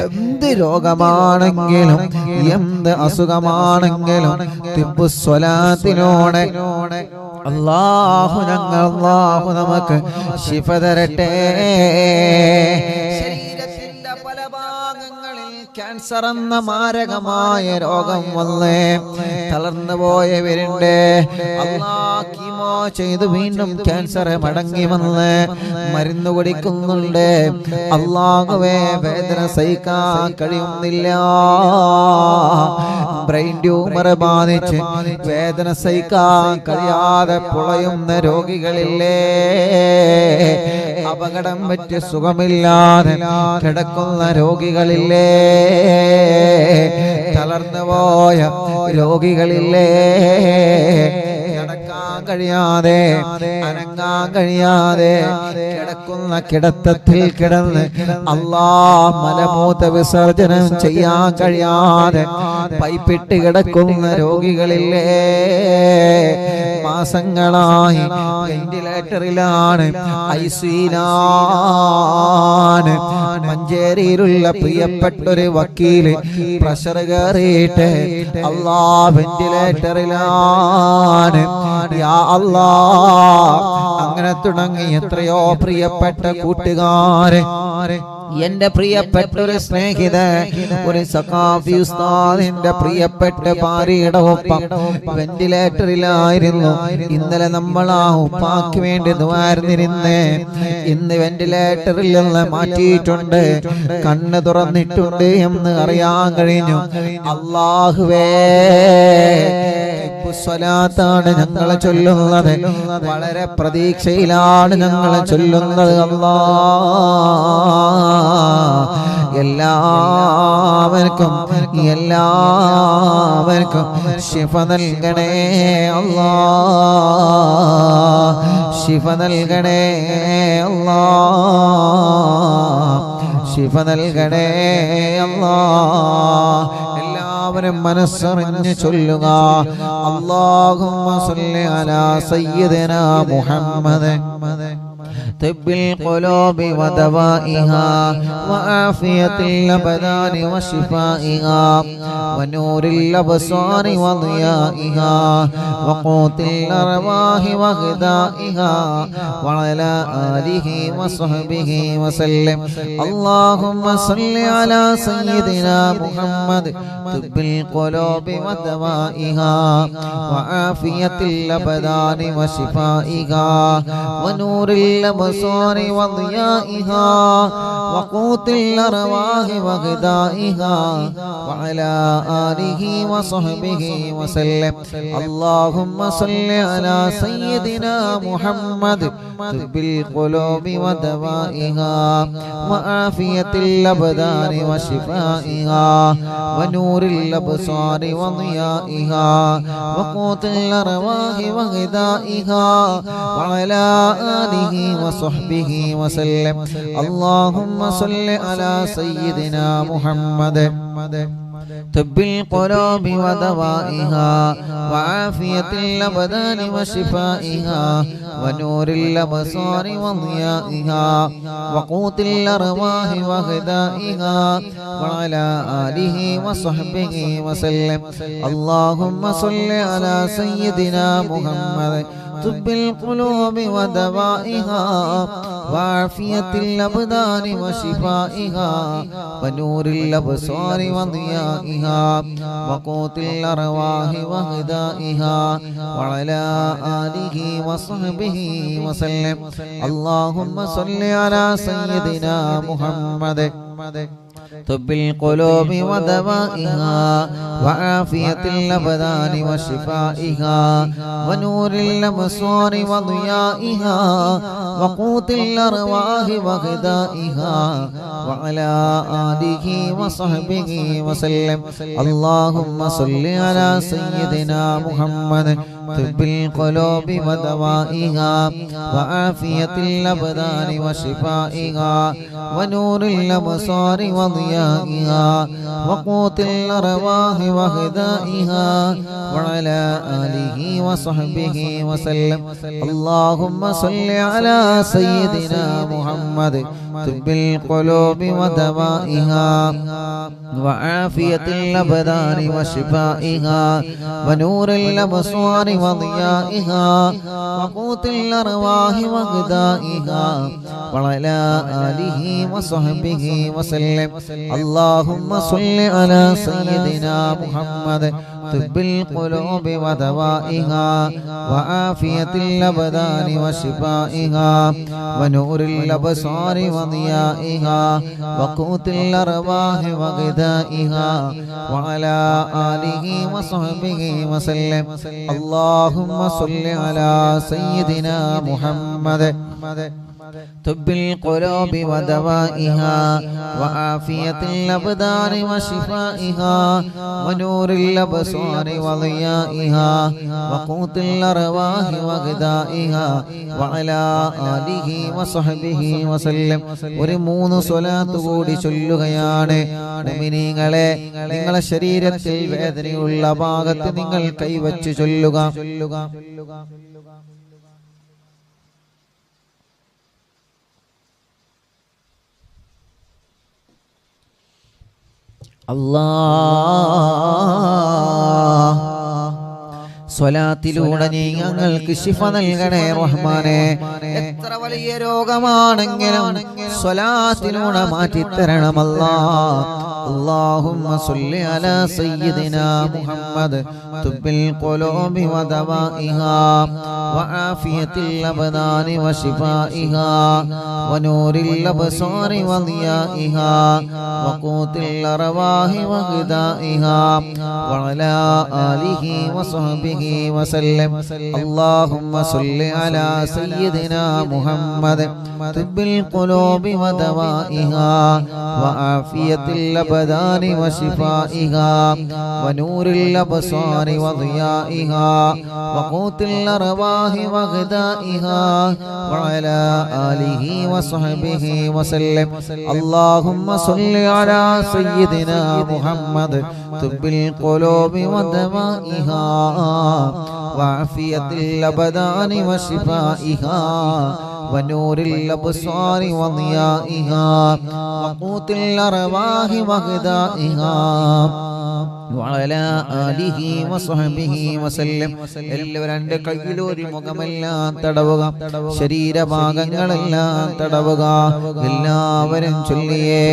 എന്ത് രോഗമാണെങ്കിലും എന്ത് അസുഖമാണെങ്കിലും തിബ്ബുസ്വലാത്തിനോടെ അല്ലാഹു നമുക്ക് ശിഫ തരട്ടെ. ശരീരത്തിന്റെ പല ഭാഗങ്ങളിൽ ക്യാൻസർ എന്ന മാരകമായ രോഗം വന്ന് തളർന്നു പോയവരുണ്ട്. അല്ലാഹ് കീമോ ചെയ്ത് വീണ്ടും ക്യാൻസർ മടങ്ങി വന്ന് മരുന്ന് കുടിക്കുന്നുണ്ട്. അല്ലാഹുവേ വേദന സഹിക്കാൻ കഴിയുന്നില്ല. ബ്രെയിൻ ട്യൂമർ ബാധിച്ച് വേദന സഹിക്കാൻ കഴിയാതെ പുളയുന്ന രോഗികളില്ലേ, അപകടം പറ്റി സുഖമില്ലാതെ കിടക്കുന്ന രോഗികളില്ലേ, തളർന്നു പോയ രോഗികളില്ലേ, നടക്കാൻ കഴിയാതെ അനങ്ങാൻ കഴിയാതെ കിടക്കുന്ന കിടത്തത്തിൽ കിടന്ന് അല്ലാഹ് മലമൂത്ര വിസർജനം ചെയ്യാൻ കഴിയാതെ പൈപ്പിട്ട് കിടക്കുന്ന രോഗികളില്ലേ, മാസങ്ങളായി വെന്റിലേറ്ററിലാണ്, ഐസിയിലാണ്. മഞ്ചേരിയിലുള്ള പ്രിയപ്പെട്ടൊരു വക്കീല് പ്രഷർ കയറിയിട്ട് അല്ലാഹ് വെന്റിലേറ്ററിലാണ്. യാ അല്ലാഹ്, അങ്ങനെ തുടങ്ങി എത്രയോ പ്രിയപ്പെട്ട കൂട്ടുകാരെ, എന്റെ പ്രിയപ്പെട്ട ഒരു സ്നേഹിത, ഒരു സഖാഫി ഉസ്താദിന്റെ പ്രിയപ്പെട്ട ഭാര്യയുടെ ഒപ്പം വെന്റിലേറ്ററിലായിരുന്നു. ഇന്നലെ നമ്മൾ ആ ഉപ്പാക്ക് വേണ്ടി ദുആർന്നിരുന്ന് ഇന്ന് വെന്റിലേറ്ററിൽ നിന്ന് മാറ്റിയിട്ടുണ്ട്, കണ്ണ് തുറന്നിട്ടുണ്ട് എന്ന് അറിയാൻ കഴിഞ്ഞു. അല്ലാഹുവേ, സ്വലാത്താണ് ഞങ്ങൾ ചൊല്ലുന്നത്, വളരെ പ്രതീക്ഷയിലാണ് ഞങ്ങൾ ചൊല്ലുന്നത്. എല്ലാവർക്കും ശിഫ നൽകണേ അല്ലാഹ്, ശിഫ നൽകണേ അല്ലാഹ്, ശിഫ നൽകണേ അല്ലാഹ്. എല്ലാവരും മനസ്സറിഞ്ഞ് ചൊല്ലുക. അല്ലാഹുമ്മ സ്വല്ലി അലാ സയ്യിദിനാ മുഹമ്മദ് طب القلوب ودوائها وعافية الأبدان وشفائها ونور الأبصار وضيائها وقوت الأرواح وغذائها وعلى آله وصحبه وسلم. اللهم صل على سيدنا محمد طب القلوب ودوائها وعافية الأبدان وشفائها ونور الأبصار وضيائها وقوت الأرواح وغذائها وعلى آله وصحبه وسلم. اللهم صل على سيدنا محمد طب القلوب ودوائها وعافية الأبدان وشفائها ونور الأبصار وضيائها وقوت الأرواح وغذائها وعلى آله وصحبه وسلم. اللهم صل على سيدنا محمد طب القلوب ودوائها وعافية الأبدان وشفائها ونور الأبصار وضيائها وقوت الأرواح وغذائها وعلى آله وصحبه وسلم. اللهم صل على سيدنا محمد طب القلوب ودوائها وعافية الأبدان وشفائها ونور الأبصار وضيائها وقوت الأرواح وغذائها وعلى آله وصحبه وسلم. اللهم صل على سيدنا محمد طب القلوب ودوائها وعافية الأبدان وشفائها ونور الأبصار وضيائها وقوت الأرواح وغذائها وعلى آله وصحبه وسلم. اللهم صل على سيدنا محمد طب القلوب ودوائها وعافية الأبدان وشفائها ونور الأبصار وضيائها وقوت الأرواح وغذائها وعلى آله وصحبه وسلم. اللهم صل على سيدنا محمد طب القلوب ودوائها وعافية الأبدان وشفائها ونور الأبصار وضيائها وقوت الأرواح وغذائها وعلى آله وصحبه وسلم. اللهم صل على سيدنا محمد طب القلوب ودوائها وعافية الأبدان وشفائها ونور الأبصار وضيائها وقوت الأرواح وغذائها وعلى آله وصحبه وسلم. اللهم صل على سيدنا محمد طب القلوب ودوائها وعافية الأبدان وشفائها ونور الأبصار وضيائها وقوت الأرواح وغذائها وعلى آله وصحبه وسلم. ഒരു 3 സ്വലാത്ത് കൂടി ചൊല്ലുകയാണ്. മുഅ്മിനീങ്ങളെ, നിങ്ങളുടെ ശരീരത്തിൽ വേദനയുള്ള ഭാഗത്ത് നിങ്ങൾ കൈവച്ച് ചൊല്ലുക. അല്ലാഹ് സ്വലാത്തിലൂടെ നീ ഞങ്ങൾക്ക് ശിഫ നൽകണേ റഹ്മാനെ. എത്ര വലിയ രോഗമാണെങ്കിലും സ്വലാത്തിലൂടെ മാറ്റിത്തരണം അല്ലാഹ്. اللهم صل على سيدنا محمد طب القلوب ودوائها وعافية الأبدان وشفائها ونور الأبصار وضيائها وقوت الأرواح وغذائها وعلى آله وصحبه وسلم. اللهم صل على سيدنا محمد طب القلوب ودوائها وعافية الأبدان وشفائها ونور الأبصار وضيائها وقوت الأرواح وغذائها وعلى آله وصحبه وسلم. اللهم صل على سيدنا محمد طب القلوب ودوائها وعافية الأبدان وشفائها ونور الأبصار وضيائها وقوت الأرواح وغذائها وعلى آله وصحبه وسلم. എല്ലാവരും രണ്ട് കൈയിലൂരി മുഖമെല്ലാം തടവുക, ശരീരഭാഗങ്ങളെല്ലാം തടവുക. എല്ലാവരും ചൊല്ലിയേ,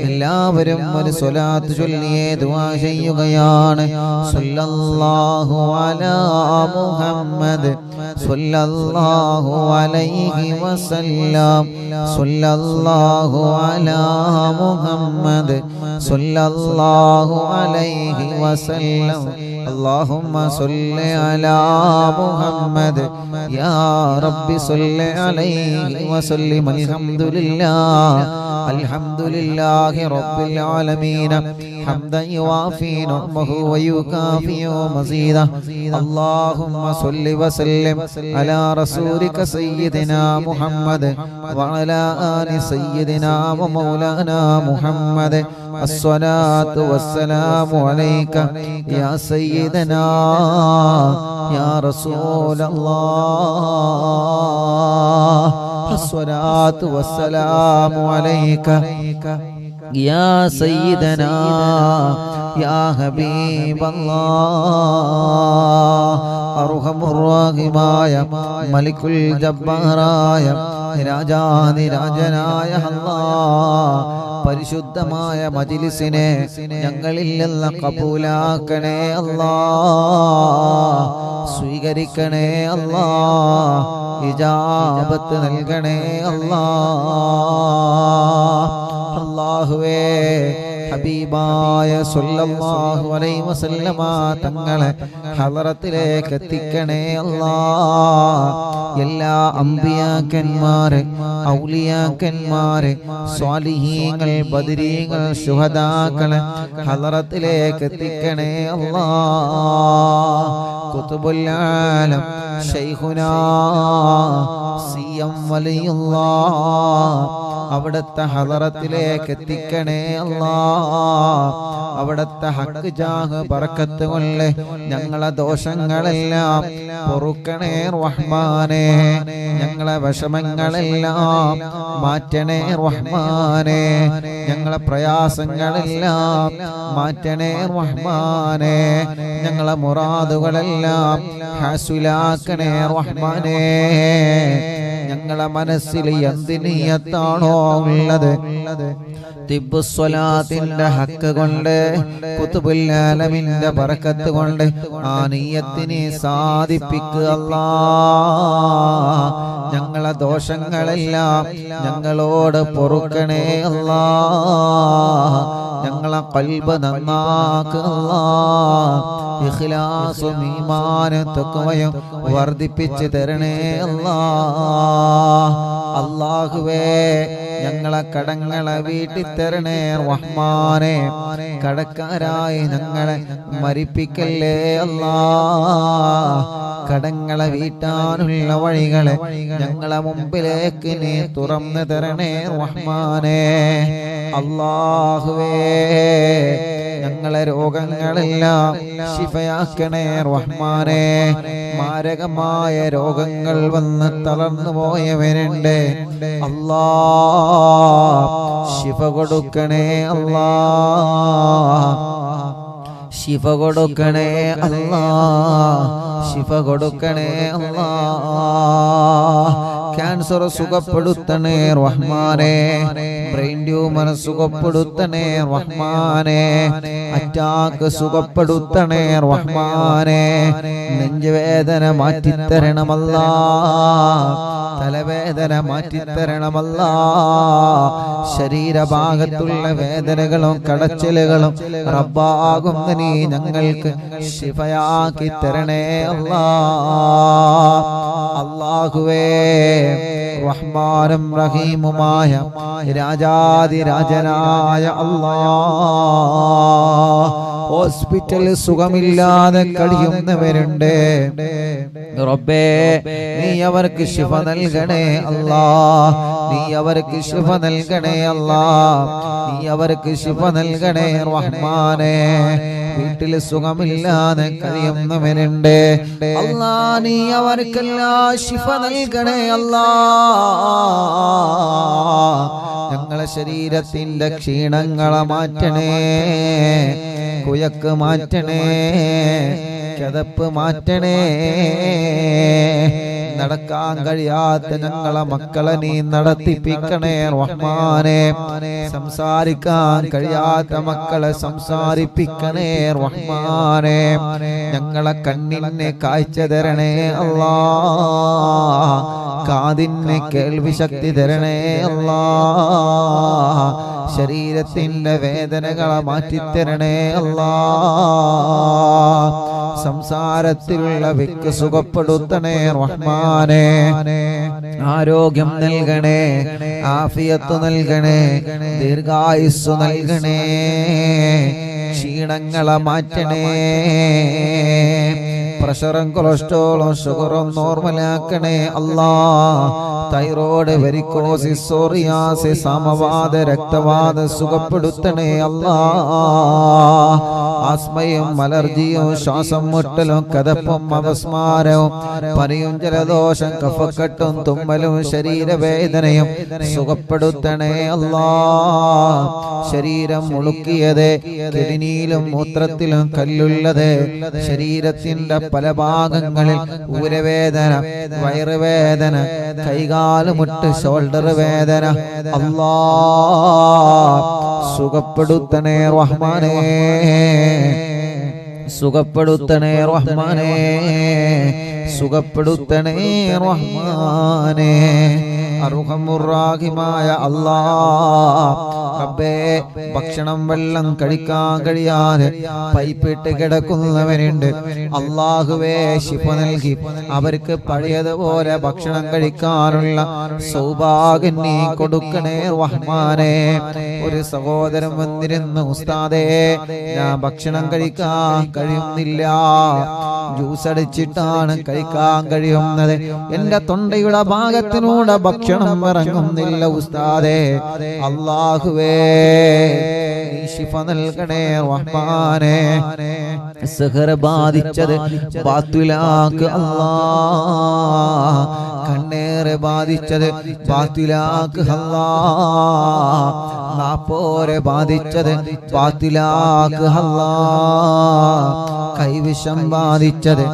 എല്ലാവരും ഒരു സ്വലാത്ത് ചൊല്ലിയേ ദുആ ചെയ്യുകയാണ്. സല്ലല്ലാഹു അലാ മുഹമ്മദ് സല്ലല്ലാഹു അലൈഹി വസല്ലം സല്ലല്ലാഹു അലാ മുഹമ്മദ് സല്ലല്ലാഹു അലൈഹി വസല്ലം. اللهم صل على محمد يا رب صل عليه وسلم. الحمد لله رب العالمين حمدا يوافي نعمه ويكافئ مزيدا. اللهم صل وسلم على رسولك سيدنا محمد وعلى آل سيدنا ومولانا محمد. الصلاة والسلام عليك يا سيدنا يا رسول الله. الصلاة والسلام عليك يا سيدنا يا حبيب الله. أرحم الراحماയ മലിക്കുൽ ജബ്ബാറായ രാജാധിരാജനായ അല്ലാഹ്, പരിശുദ്ധമായ മജ്ലിസിനെ ഞങ്ങളിൽ നിന്ന് കബൂലാക്കണേ അല്ലാഹ്. സ്വീകരിക്കണേ അല്ലാഹ്. ഇജാബത്ത് നൽകണേ അല്ലാഹ്. അല്ലാഹുവേ, ഹബീബായ സല്ലല്ലാഹു അലൈഹി വസല്ലമ തങ്ങളെ ഹളറത്തിലേക്ക് എത്തിക്കണേ അല്ലാഹ്. എല്ലാ അംബിയാക്കന്മാരെ, ഔലിയാക്കന്മാരെ, സ്വാലിഹീങ്ങൾ, ബദരീങ്ങൾ, ശുഹദാക്കളെ ഹളറത്തിലേക്ക് എത്തിക്കണേ അല്ലാഹ്. ഖുതുബുൽ ആലം ശൈഖുനാ സിയം വലിയുല്ലാഹ് അവിടുത്തെ ഹദറത്തിലേക്ക് എത്തിക്കണേ അല്ലാ. അവിടുത്തെ ഹക്ക് ജാഹ് ബറക്കത്ത് കൊണ്ട് ഞങ്ങളെ ദോഷങ്ങളെല്ലാം പൊറുക്കണേ റഹ്മാനേ. ഞങ്ങളെ വിഷമങ്ങളെല്ലാം മാറ്റണേ റഹ്മാനേ. ഞങ്ങളെ പ്രയാസങ്ങളെല്ലാം മാറ്റണേ റഹ്മാനേ. ഞങ്ങളെ മുറാദുകളെല്ലാം ഹാസിലാക്കണേ റഹ്മാനേ. ഞങ്ങളെ മനസ്സിൽ എന്ത് നിയ്യത്താണോ ഉള്ളത് തിബ്ബുസ്വലാത്തിന്റെ ഹക്ക് കൊണ്ട് ഖുതുബുൽ ആലമിന്റെ ബറക്കത്ത് കൊണ്ട് ആ നിയ്യത്തിനെ സാധിപ്പിക്കുക അല്ലാഹ്. ഞങ്ങളെ ദോഷങ്ങളെല്ലാം ഞങ്ങളോട് പൊറുക്കണേ അല്ലാഹ്. ഞങ്ങളെ ഖൽബ് നന്നാക്കുക അല്ലാഹ്. ഇഖ്ലാസും ഈമാനും തഖ്വയും വർദ്ധിപ്പിച്ച് തരണേ അല്ലാഹ്. അല്ലാഹുവേ ഞങ്ങളെ കടങ്ങളെ വീട്ടി തരണേ റഹ്മാനേ. കടക്കാരായി ഞങ്ങളെ മരിപ്പിക്കല്ലേ അല്ലാഹ്. കടങ്ങളെ വീട്ടാനുള്ള വഴികളെ ഞങ്ങളെ മുമ്പിലേക്ക് നീ തുറന്നു തരണേ റഹ്മാനേ. അല്ലാഹുവേ ഞങ്ങളെ രോഗങ്ങളെല്ലാം ശിഫയാക്കണേ റഹ്മാനേ. മാരകമായ രോഗങ്ങൾ വന്ന് തളർന്നു പോയവരുണ്ട് അല്ലാഹ്. ശിഫ കൊടുക്കണേ അല്ലാഹ്. ശിഫ കൊടുക്കണേ അല്ലാഹ്. ശിഫ കൊടുക്കണേ അല്ലാഹ്. ക്യാൻസർ സുഖപ്പെടുത്തണേ റഹ്മാനേ. ബ്രെയിൻ ട്യൂമർ സുഖപ്പെടുത്തണേ റഹ്മാനേ. അറ്റാക്ക് സുഖപ്പെടുത്തണേ റഹ്മാനേ. നെഞ്ചുവേദന മാറ്റിത്തരണമല്ലാ. തലവേദന മാറ്റിത്തരണമല്ലാ. ശരീരഭാഗത്തുള്ള വേദനകളും കടച്ചിലുകളും റബ്ബാകുന്ന നീ ഞങ്ങൾക്ക് ശിഫയാക്കി തരണേ അല്ലാ. അല്ലാഹുവേ റഹ്മാനും റഹീമുമായ രാജാതിരാജനായ അല്ലാഹ്. ഹോസ്പിറ്റൽ സുഖമില്ലാതെ കഴിയുന്നവരുണ്ട് റബ്ബേ. നീ അവർക്ക് ശിഫ നൽകണേ അല്ലാഹ്. നീ അവർക്ക് ശിഫ നൽകണേ അല്ലാഹ്. നീ അവർക്ക് ശിഫ നൽകണേ റഹ്മാനേ. വീട്ടിൽ സുഖമില്ലാതെ കഴിയുന്നവരുണ്ട് അല്ലാഹ്. നീ അവർക്കെല്ലാം ശിഫ നൽകണേ അല്ലാഹ്. ഞങ്ങളെ ശരീരത്തിന്റെ ക്ഷീണങ്ങളെ മാറ്റണേ. കുയക്ക് മാറ്റണേ. കിതപ്പ് മാറ്റണേ. നടക്കാൻ കഴിയാത്ത ഞങ്ങളെ മക്കളെ നീ നടത്തിപ്പിക്കണേ റഹ്മാനേ. സംസാരിക്കാൻ കഴിയാത്ത മക്കളെ സംസാരിപ്പിക്കണേ റഹ്മാനേ. ഞങ്ങളെ കണ്ണിനെ കാഴ്ച തരണേ അല്ലാഹ്. കാതിന് കേൾവി ശക്തി തരണേ അല്ലാഹ്. ശരീരത്തിന്റെ വേദനകളെ മാറ്റിത്തരണേ അല്ലാഹ്. സംസാരത്തിലുള്ള വിക്ക് സുഖപ്പെടുത്തണേ റഹ്മാനേ. ആരോഗ്യം നൽകണേ. ആഫിയത്ത് നൽകണേ. ദീർഘായുസ്സു നൽകണേ. ക്ഷീണങ്ങളെ മാറ്റണേ. പ്രഷറും കൊളസ്ട്രോളും ഷുഗറും നോർമലാക്കണേ അല്ലാഹ്. തൈറോയ്ഡ്, വെരിക്കോസിസ്, സോറിയാസിസ്, സമവാത, രക്തവാത സുഖപ്പെടുത്തണേ അല്ലാഹ്. ആസ്മയും അലർജിയും ശ്വാസം മുട്ടലും കതപ്പും അപസ്മാരവും പനിയും ജലദോഷം കഫക്കെട്ടും തുമ്മലും ശരീരവേദനയും സുഖപ്പെടുത്തണേ അല്ലാഹ്. ശരീരം മുളുക്കിയത്, കിഡ്നിയിലും മൂത്രത്തിലും കല്ലുള്ളത്, ശരീരത്തിന്റെ പല ഭാഗങ്ങളിൽ ഊരവേദന, വയറുവേദന, കൈകാലുമുട്ട്, ഷോൾഡർ വേദന അല്ലാഹ് സുഖപ്പെടുത്തണേ റഹ്മാനേ. സുഖപ്പെടുത്തണേ റഹ്മാനേ. സുഖപ്പെടുത്തണേ റഹ്മാനേ. അർഹമുർ റഹീമായ അല്ലാഹ് റബ്ബേ ഭക്ഷണം വെള്ളം കഴിക്കാൻ കഴിയാതെ പൈപ്പിട്ട് കിടക്കുന്നവരുണ്ട്. അല്ലാഹുവേ ശിഫ നൽകി അവർക്ക് പഴയതുപോലെ ഭക്ഷണം കഴിക്കാനുള്ള സൗഭാഗ്യം നീ കൊടുക്കണേ റഹ്മാനേ. ഒരു സഹോദരൻ വന്നിരുന്നു, ഉസ്താദേ ഞാൻ ഭക്ഷണം കഴിക്കാൻ കഴിയുന്നില്ല, ജ്യൂസ് അടിച്ചിട്ടാണ് കഴിക്കാൻ കഴിയുന്നത്, എന്റെ തൊണ്ടയുടെ ഭാഗത്തിലൂടെ ഭക്ഷണം ഇറങ്ങുന്നില്ല ഉസ്താദേ. അല്ലാഹുവേ നീ ശിഫ നൽകണേ റഹ്മാനേ. സിഹർ ബാധിച്ചത് ബാത്തിലാക്ക് അല്ലാഹ്, കണ്ണേറ് ബാധിച്ചത് ബാത്തിലാക്ക് അല്ലാഹ്, നാപ്പോരെ ബാധിച്ചത് ബാത്തിലാക്ക് അല്ലാഹ്, കൈവിഷം ബാധിച്ചത്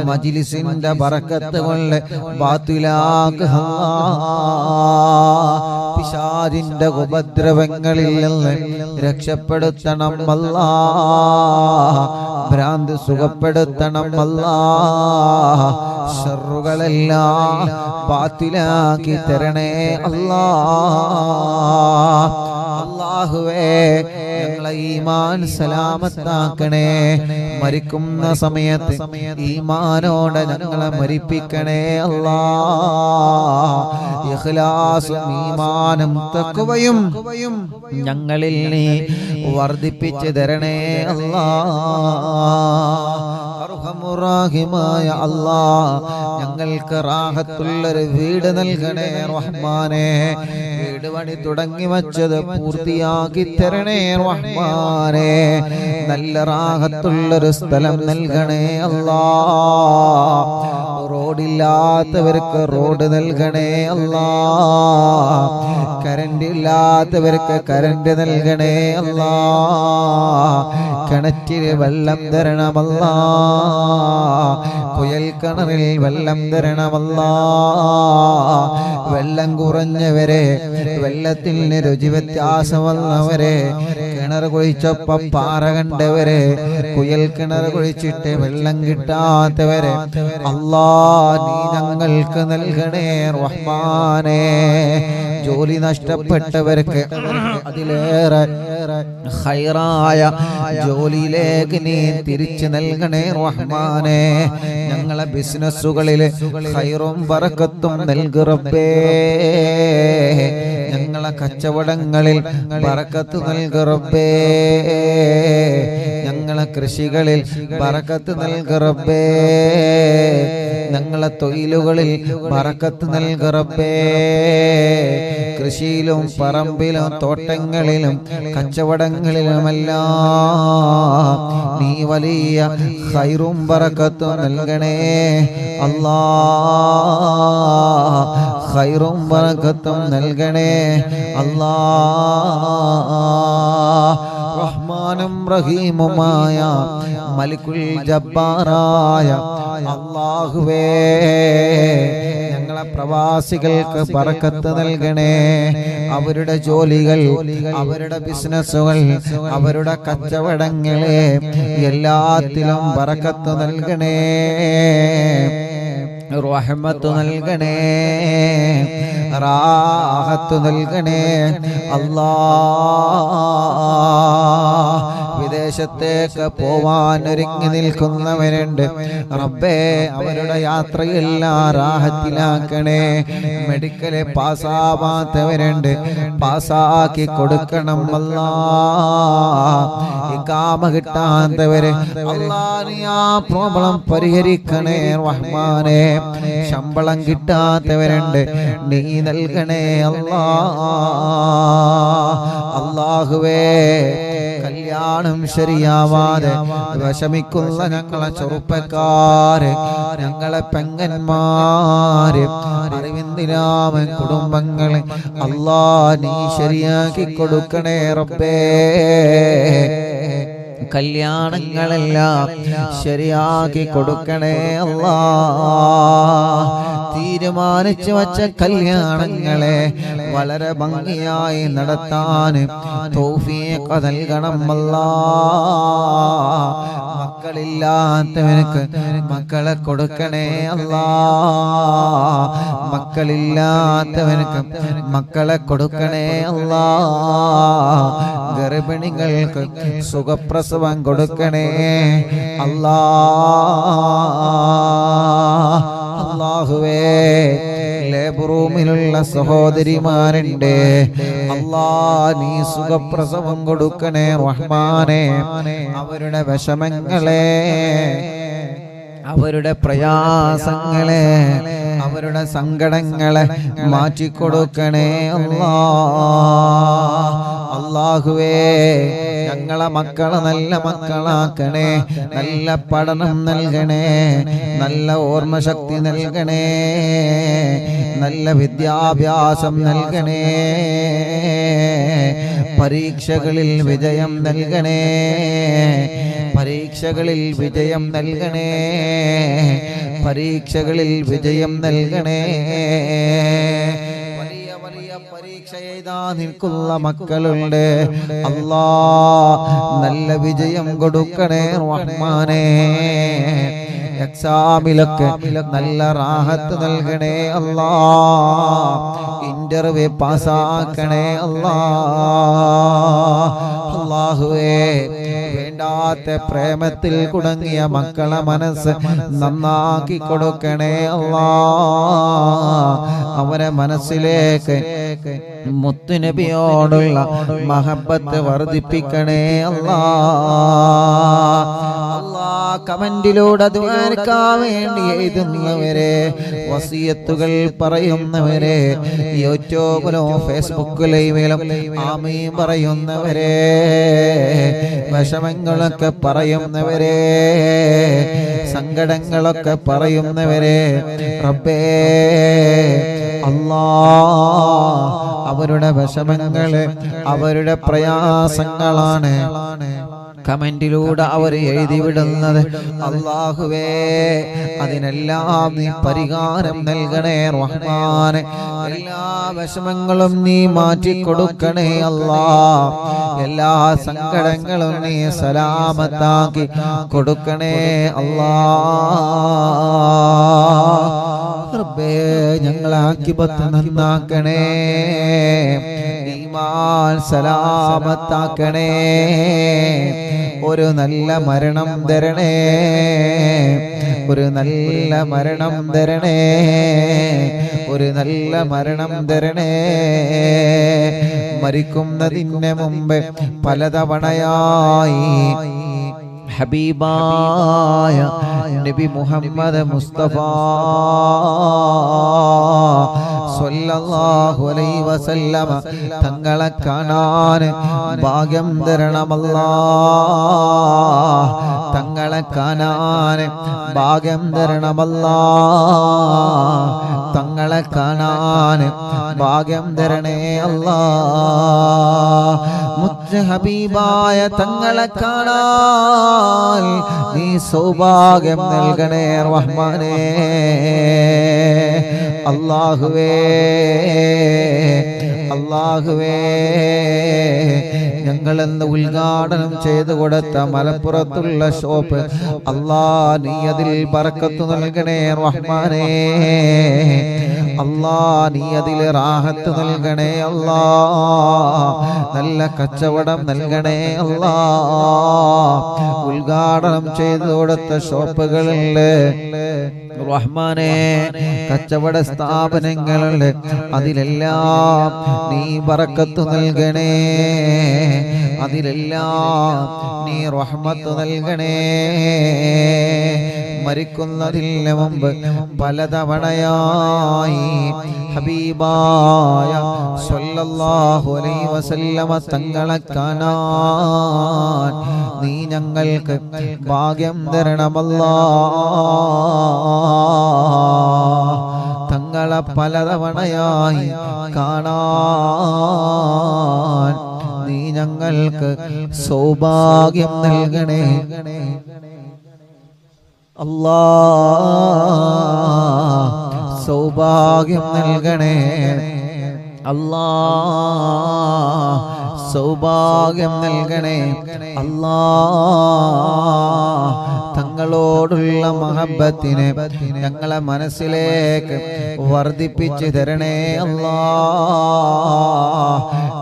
മജ്ലിസിന്റെ ബറക്കത്ത് കൊണ്ട് ബാത്തിലാക്ക് അല്ലാഹ്. പിശാചിന്റെ ഉപദ്രവങ്ങളിൽ നിന്ന് രക്ഷപ്പെടുത്തണം അല്ലാഹ്, ഭ്രാന്ത് സുഖപ്പെടുത്തണം അല്ലാഹ്, ശർറുകളെല്ലാം ബാത്തിലാക്കി തരണേ അല്ലാഹ്. അല്ലാഹുവേ ഞങ്ങളെ ഈമാൻ സലാമത്താക്കണേ, മരിക്കുന്ന സമയത്ത് ഈമാനോടെ ഞങ്ങളെ മരിപ്പിക്കണേ അല്ലാഹ്. ഇഖ്ലാസും ഈമാനും തഖ്വയും ഞങ്ങളിൽ നീ വർദ്ധിപ്പിച്ചു തരണേ അല്ലാഹ്. അർഹമുറാഹിമായ അല്ലാഹ് ഞങ്ങൾക്ക് റാഹത്തുള്ളൊരു വീട് നൽകണേ റഹ്മാനേ. വീട് പണി തുടങ്ങി വച്ചത് പൂർത്തിയാക്കി തരണേ റഹ്മാനേ. നല്ല റാഹത്തുള്ളൊരു സ്ഥലം നൽകണേ അല്ലാഹ്. റോഡില്ലാത്തവർക്ക് റോഡ് നൽകണേ അല്ലാഹ്. കറന്റ് ഇല്ലാത്തവർക്ക് കറന്റ് നൽകണേ അല്ലാഹ്. കിണറ്റിൽ വെള്ളം തരണമല്ലാഹ്, കുയൽ കിണറിൽ വെള്ളം തരണമല്ലാഹ്. വെള്ളം കുറഞ്ഞവരെ, വെള്ളത്തിന് രുചി വ്യത്യാസം വന്നവരെ, കിണർ കുഴിച്ചപ്പോ പാറ കണ്ടവരെ, കുയൽ കിണർ കുഴിച്ചിട്ട് വെള്ളം കിട്ടാത്തവരെ അല്ലാഹ് നീ ഞങ്ങൾക്ക് നൽകണേ റഹ്മാനേ. ജോലി നഷ്ടപ്പെട്ടവർക്ക് അതിലേറെ ഖൈറായ ജോലിയിലേക്ക് നീ തിരിച്ചു നൽകണേ റഹ്മാനേ. ഞങ്ങളെ ബിസിനസ്സുകളിൽ ഖൈറും ബറക്കത്തും നൽകു റബ്ബേ. ഞങ്ങളെ കച്ചവടങ്ങളിൽ ബറക്കത്ത് നൽകു റബ്ബേ. ഞങ്ങളെ കൃഷികളിൽ ബറക്കത്ത് നൽകു റബ്ബേ. ഞങ്ങളെ തൊഴിലുകളിൽ ബറക്കത്ത് നൽകു റബ്ബേ. കൃഷിയിലും പറമ്പിലും തോട്ടങ്ങളിലും കച്ചവടങ്ങളിലുമെല്ലാം നീ വലിയ ഖൈറും ബറക്കത്തും നൽകണേ അല്ലാഹ്. ഖൈറും ബറക്കത്തും നൽകണേ അല്ലാഹ്. റഹ്മാനും റഹീമുമായ മലിക്കുൽ ജബ്ബാറായ അല്ലാഹുവേ ഞങ്ങളെ പ്രവാസികൾക്ക് ബറക്കത്ത് നൽകണേ. അവരുടെ ജോലികൾ, അവരുടെ ബിസിനസ്സുകൾ, അവരുടെ കച്ചവടങ്ങളെ എല്ലാത്തിലും ബറക്കത്ത് നൽകണേ, റഹ്മത്ത് നൽകണേ, റാഹത്ത് നൽകണേ അല്ലാഹ്. വിദേശത്തേക്ക് പോവാൻ ഒരുങ്ങി നിൽക്കുന്നവരുണ്ട് റബ്ബേ, അവരുടെ യാത്രയെല്ലാം റാഹത്തിലാക്കണേ. മെഡിക്കല് പാസ്സാവാത്തവരുണ്ട്, പാസ്സാക്കി കൊടുക്കണം അല്ലാഹ്. ഇഖാമ കിട്ടാത്തവര് അല്ലാഹ് നീ ആ പ്രോബ്ലം പരിഹരിക്കണേ റഹ്മാനേ. ശമ്പളം കിട്ടാത്തവരുണ്ട്, നീ നൽകണേ അല്ലാഹ്. അല്ലാഹുവേ കല്യാണം ശരിയാവാതെ വിഷമിക്കുന്ന ഞങ്ങളെ ചെറുപ്പക്കാര്, ഞങ്ങളെ പെങ്ങന്മാര്, അറിവിന്ദിരാമൻ കുടുംബങ്ങളെ അല്ലാഹ് നീ ശരിയാക്കി കൊടുക്കണേ റബ്ബേ. കല്യാണങ്ങളെല്ലാം ശരിയാക്കി കൊടുക്കണേ അല്ലാഹ്. തീരുമാനിച്ചു വച്ച കല്യാണങ്ങളെ വളരെ ഭംഗിയായി നടത്താൻ തൗഫീഖ് നൽകണം അല്ലാഹ്. മക്കളില്ലാത്തവർക്ക് മക്കളെ കൊടുക്കണേ അല്ലാഹ്. മക്കളില്ലാത്തവർക്ക് മക്കളെ കൊടുക്കണേ അല്ലാഹ്. ഗർഭിണികൾക്ക് സുഖപ്രസവം കൊടുക്കണേ അല്ലാ. അല്ലാഹുവേ ലേബർ റൂമിലുള്ള സഹോദരിമാരുണ്ട് അല്ലാ, നീ സുഖപ്രസവം കൊടുക്കണേ റഹ്മാനെ. അവരുടെ വിഷമങ്ങളെ, അവരുടെ പ്രയാസങ്ങളെ, അവരുടെ സങ്കടങ്ങളെ മാറ്റിക്കൊടുക്കണേ അല്ലാ. അല്ലാഹുവേ ഞങ്ങളെ മക്കളെ നല്ല മക്കളാക്കണേ, നല്ല പഠനം നൽകണേ, നല്ല ഓർമ്മശക്തി നൽകണേ, നല്ല വിദ്യാഭ്യാസം നൽകണേ, പരീക്ഷകളിൽ വിജയം നൽകണേ, പരീക്ഷകളിൽ വിജയം നൽകണേ, പരീക്ഷകളിൽ വിജയം നൽകണേ. വലിയ വലിയ പരീക്ഷ എഴുതാ നിൽക്കുന്ന മക്കളുണ്ട് അല്ലാ, നല്ല വിജയം കൊടുക്കണേ റഹ്മാനേ. എക്സാമിലൊക്കെ നല്ല റാഹത്ത് നൽകണേ അല്ലാ, ഇന്റർവ്യൂ പാസ്സാക്കണേ അല്ലാ. അല്ലാഹുവേ വേണ്ടാത്ത പ്രേമത്തിൽ കുടുങ്ങിയ മക്കളെ മനസ്സ് നന്നാക്കി കൊടുക്കണേ അല്ലാ. അവരെ മനസ്സിലേക്ക് മുത്തുനബിയോടുള്ള മഹബത്ത് വർദ്ധിപ്പിക്കണേ അല്ലാ. കമന്റിലൂടെ ദുആക്കാൻ വേണ്ടി എഴുതുന്നവരെ, വസിയത്തുകൾ പറയുന്നവരെ, യൂട്യൂബിലും ഫേസ്ബുക്കിലും ആമീൻ പറയുന്നവരെ, വിഷമങ്ങളൊക്കെ പറയുന്നവരെ, സങ്കടങ്ങളൊക്കെ പറയുന്നവരെ, റബ്ബേ അല്ലാ അവരുടെ വിഷമങ്ങള്, അവരുടെ പ്രയാസങ്ങളാണ് കമന്റിലൂടെ അവർ എഴുതി വിടുന്നത്. അല്ലാഹുവേ അതിനെല്ലാം നീ പരിഹാരം നൽകണേ റഹ്മാനെ. എല്ലാ വിഷമങ്ങളും നീ മാറ്റിക്കൊടുക്കണേ അല്ലാ. എല്ലാ സങ്കടങ്ങളും നീ സലാമത്താക്കി കൊടുക്കണേ അല്ലാ. റബ്ബേ ഞങ്ങളെ ആഖിബത്ത് നന്നാക്കണേ, ഈമാൻ സലാമത്താക്കണേ, ഒരു നല്ല മരണം തരണേ, ഒരു നല്ല മരണം തരണേ, ഒരു നല്ല മരണം തരണേ. മരിക്കുന്നതിന് മുമ്പ് പലതവണയായി ഹബീബായ നബി മുഹമ്മദ് മുസ്തഫ സ്വല്ലല്ലാഹു അലൈഹി വസല്ലമ തങ്ങളെ കാണാൻ ഭാഗ്യം തരണമല്ലാ. തങ്ങളെ കാണാൻ ഭാഗ്യം തരണമല്ലാ. തങ്ങളെ കാണാൻ ഭാഗ്യം തരണേ അല്ലാ. മുത്ത് ഹബീബായ തങ്ങളെ കാണാൻ നീ സൗഭാഗ്യം നൽകണേ റഹ്മാനേ. അല്ലാഹുവേ അല്ലാഹുവേ ഞങ്ങളെന്ന് ഉദ്ഘാടനം ചെയ്തു കൊടുത്ത മലപ്പുറത്തുള്ള ഷോപ്പ് അല്ലാ നീ അതിൽ ബർക്കത്ത് നൽകണേ റഹ്മാനേ. അല്ലാ നീ അതിൽ റാഹത്ത് നൽകണേ അല്ലാ. നല്ല കച്ചവടം നൽകണേ അല്ലാ. ഉദ്ഘാടനം ചെയ്തു കൊടുത്ത ഷോപ്പുകളിൽ റഹ്മാനേ കച്ചവട സ്ഥാപനങ്ങളുണ്ട്, അതിലെല്ലാം നീ ബറക്കത്ത് നൽകണേ, അതിലെല്ലാം നീ റഹ്മത്ത് നൽകണേ. മരിക്കുന്നതിന് മുമ്പ് പലതവണയായി ഹബീബായ സ്വല്ലല്ലാഹു അലൈഹി വസല്ലമ തങ്ങളെ കാണാൻ നീ ഞങ്ങൾക്ക് ഭാഗ്യം തരണമല്ലാ. തങ്ങളെ പലതവണയായി കാണാൻ നീ ഞങ്ങൾക്ക് സൗഭാഗ്യം നൽകണേ അല്ലാ. സൗഭാഗ്യം നൽകണേ അല്ലാ. സൗഭാഗ്യം നൽകണേ അല്ലാ. തങ്ങളോടുള്ള മഹബത്തിനെ ഞങ്ങളെ മനസ്സിലേക്ക് വർദ്ധിപ്പിച്ചു തരണേ അല്ലാ.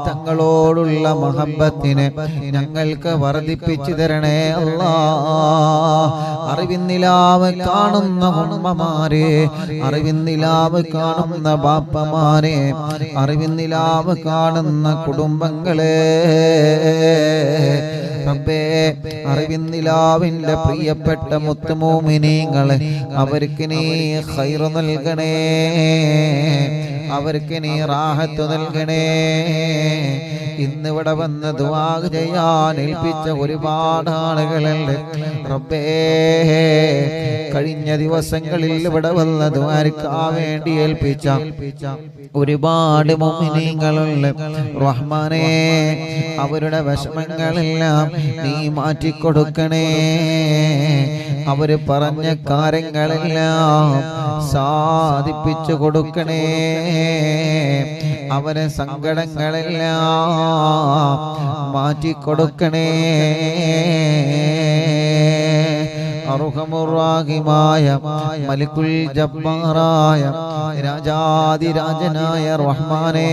തങ്ങളോടുള്ള മഹബത്തിനെ ഞങ്ങൾക്ക് വർദ്ധിപ്പിച്ചു തരണേ അല്ലാ. അറിവിന്നിലാവ് കാണുന്ന ഉമ്മമാരെ, അറിവിന്നിലാവ് കാണുന്ന ബാപ്പമാരെ, അറിവിന്നിലാവ് കാണുന്ന കുടുംബങ്ങളെ റബ്ബേ, അറിവിന്നിലാവിന്റെ പ്രിയപ്പെട്ട മുത്തുമോമിനീങ്ങളെ അവർക്ക് നീ ഖൈർ നൽകണേ, അവർക്ക് നീ റാഹത്ത് നൽകണേ. ഇന്നിവിടെ വന്ന് ദുആ ചെയ്യാൻ ഏൽപ്പിച്ച ഒരുപാട് ആളുകളുണ്ട് റബ്ബേ. കഴിഞ്ഞ ദിവസങ്ങളിൽ ഇവിടെ വന്ന് ദുആക്കാൻ വേണ്ടി ഏൽപ്പിച്ച ഒരുപാട് മുഅ്മിനീങ്ങളുണ്ട് റഹ്മാനേ. അവരുടെ വിഷമങ്ങളെല്ലാം നീ മാറ്റിക്കൊടുക്കണേ. അവര് പറഞ്ഞ കാര്യങ്ങളെല്ലാം സാധിപ്പിച്ചു കൊടുക്കണേ. അവരെ സങ്കടങ്ങളെല്ലാം മാറ്റിക്കൊടുക്കണേ. അർഹമുർ-റഹീമായ മലിക്കുൽ ജബ്ബാറായ രാജാതിരാജനായ റഹ്മാനേ,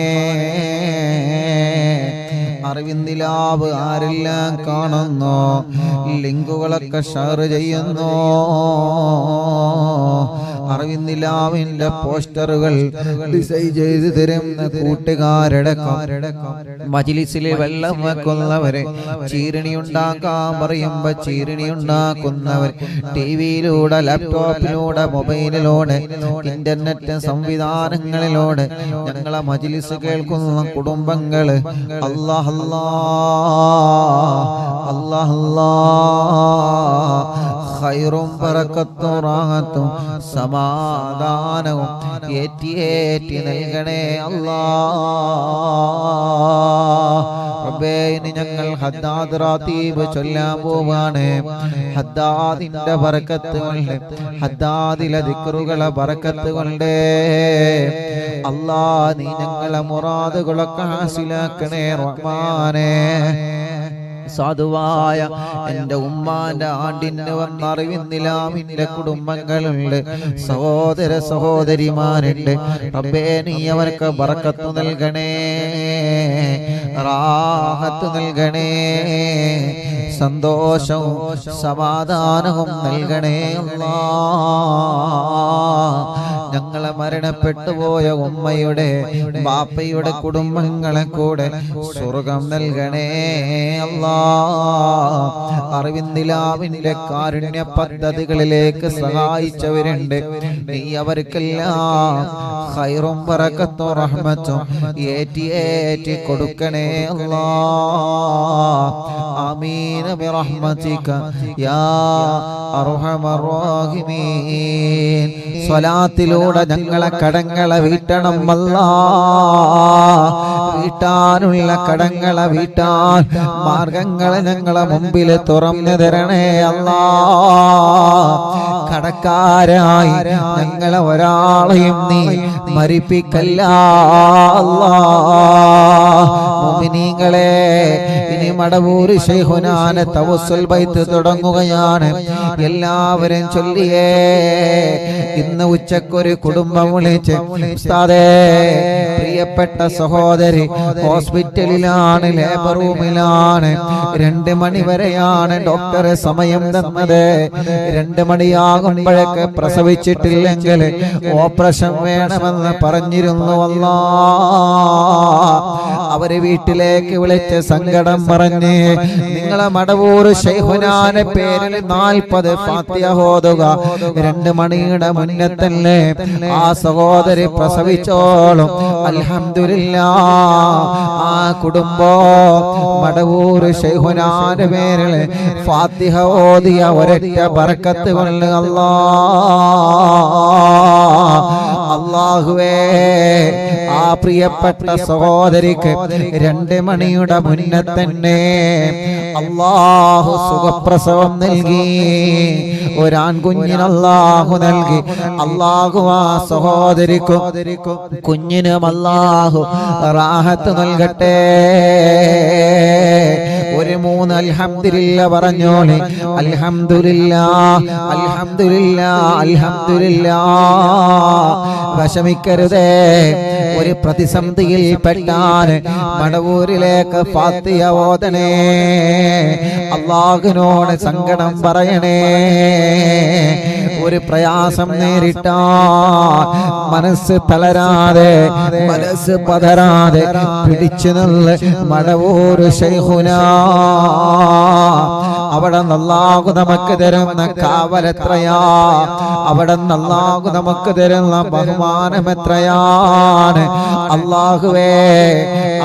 അറിവിന്നിലാവ് ആരെല്ലാം കാണുന്നു, ലിങ്കുകളൊക്കെ ഷെയർ ചെയ്യുന്നു, അറിവിന്നിലാവിന്റെ പോസ്റ്ററുകൾ ഡിസൈൻ ചെയ്ത് തരുന്ന കൂട്ടുകാരുടെ മജ്‌ലിസിലെ വെള്ളം വെക്കുന്നവരെ, ചീരണി ഉണ്ടാക്കാൻ പറയുമ്പോ ചീരണി ഉണ്ടാക്കുന്നവർ, ടിവിയിലൂടെ ലാപ്ടോപ്പിലൂടെ മൊബൈലിലൂടെ ഇന്റർനെറ്റ് സംവിധാനങ്ങളിലൂടെ ഞങ്ങളെ മജ്‌ലിസ് കേൾക്കുന്ന കുടുംബങ്ങള് അല്ലാഹ് അല്ലാഹ് അല്ലാഹ് ഖൈറും ബറക്കത്തും റാഹത്തും സമാധാനവും ഏറ്റി നൽകണേ അല്ലാഹ്. റബ്ബേ, ഇനി ഞങ്ങൾ ഹദ്ദാദ് റാത്തീബ് ചൊല്ലാൻ പോവാണ്. ഹദ്ദാദിന്റെ ബറക്കത്ത് കൊണ്ട്, ഹദ്ദാദിലെ ദിക്റുകളെ ബറക്കത്ത് കൊണ്ട് അല്ലാഹ് നീ ഞങ്ങളെ മുറാദുകളൊക്കെ ഹാസിലാക്കണേ റഹ്മാനേ. സാധുവായ എൻ്റെ ഉമ്മാന്റെ ആണ്ടിന് വന്നറിവിന്നിലാമിന്റെ കുടുംബങ്ങളുണ്ട്, സഹോദര സഹോദരിമാരുണ്ട്. റബ്ബേ, നീ അവർക്ക് ബറക്കത്ത് നൽകണേ, റാഹത്ത് നൽകണേ, സന്തോഷവും സമാധാനവും നൽകണേ അല്ലാഹ്. ഞങ്ങളെ മരണപ്പെട്ടു പോയ ഉമ്മയുടെ ബാപ്പയുടെ കുടുംബങ്ങളെ കൂടെ സ്വർഗം നൽകണേ അല്ലാഹ്. അറിവിന്നിലാവിന്റെ കാരുണ്യ പദ്ധതികളിലേക്ക് സഹായിച്ചവരുണ്ട്, നീ അവർക്കെല്ലാം ഖൈറും ബറക്കത്തും റഹ്മത്തും ഏറ്റി കൊടുക്കണേ അല്ലാഹ്. ആമീൻ ബിറഹ്മതിക യാ അർഹമർ റഹീമീൻ. സ്വലാത്തിലൂടെ ഞങ്ങളെ കടങ്ങളെ വീട്ടണം അല്ലാഹ്. വീട്ടാനുള്ള കടങ്ങളെ വീട്ടാൻ മാർഗങ്ങളെ ഞങ്ങളെ മുമ്പിൽ തുറന്നു തരണേ അല്ലാഹ്. കടക്കാരായി ഞങ്ങളെ ഒരാളെയും നീ മരിപ്പിക്കല്ല അല്ലാഹ്. മുഅ്മിനീങ്ങളെ, ഇനി മടവൂർ ശൈഖുനാനെ തവസ്സുൽ ബൈത്ത് തുടങ്ങുകയാണ്. എല്ലാവരും ചൊല്ലിയേ. ഇന്ന് ഉച്ചക്കൊരു കുടുംബം വിളിച്ച്, ഉസ്താദേ, പ്രിയപ്പെട്ട സഹോദരി ഹോസ്പിറ്റലിലാണ്, ലേബർ റൂമിലാണ്, 2 മണി വരെയാണ് ഡോക്ടറെ സമയം തന്നത്. 2 മണിയാകുമ്പോഴൊക്കെ പ്രസവിച്ചിട്ടില്ലെങ്കിൽ ഓപ്പറേഷൻ വേണമെന്ന് പറഞ്ഞിരുന്നു അല്ലാഹ്. അവര് വീട്ടിലേക്ക് വിളിച്ച് സങ്കടം പറഞ്ഞ്, നിങ്ങളെ മടവൂർ ശൈഖുനാന്റെ പേരിൽ 40 ഫാത്തിഹ ഓതുക, 2 മണിയുടെ മുന്നേ തന്നെ ആ സഹോദരി പ്രസവിച്ചോളും. അൽഹംദുലില്ലാഹ്, ആ കുടുംബം മടവൂർ ശൈഖുനാന്റെ പേരിൽ ഫാത്തിഹ ഓതിയ ഒരൊറ്റ ബറക്കത്ത് കൊണ്ട് അല്ലാഹ് അല്ലാഹുവേ ആ പ്രിയപ്പെട്ട സഹോദരിക്ക് 2 മണിയുടെ മുന്നേ തന്നെ അല്ലാഹു സുഖപ്രസവം നൽകി. ഒരാൺകുഞ്ഞിന് അല്ലാഹു നൽകി. അല്ലാഹു ആ സഹോദരിക്കും കുഞ്ഞിനും അല്ലാഹു റാഹത്ത് നൽകട്ടെ. ഒരു 3 അൽഹംദുലില്ലാ പറഞ്ഞോളി. അൽഹംദുലില്ലാ അൽഹംദുലില്ലാ അൽഹംദുലില്ലാ. വിഷമിക്കരുതേ. ഒരു പ്രതിസന്ധിയിൽ പെട്ടാൽ മടവൂരിലേക്ക് ഫാത്തിഹ ഓതണേ. അല്ലാഹുവിനോട് സങ്കടം പറയണേ. ഒരു പ്രയാസം നേരിട്ടാൽ മനസ്സ് തളരാതെ മനസ്സ് പതരാതെ പിടിച്ചു നിന്ന് മടവൂർ ശൈഖുനാ അവിടെ അല്ലാഹു നമുക്ക് തരുന്ന കാവലെത്രയാ, അവിടെ അല്ലാഹു നമുക്ക് തരുന്ന ബഹുമാനം എത്രയാണ്. അല്ലാഹുവേ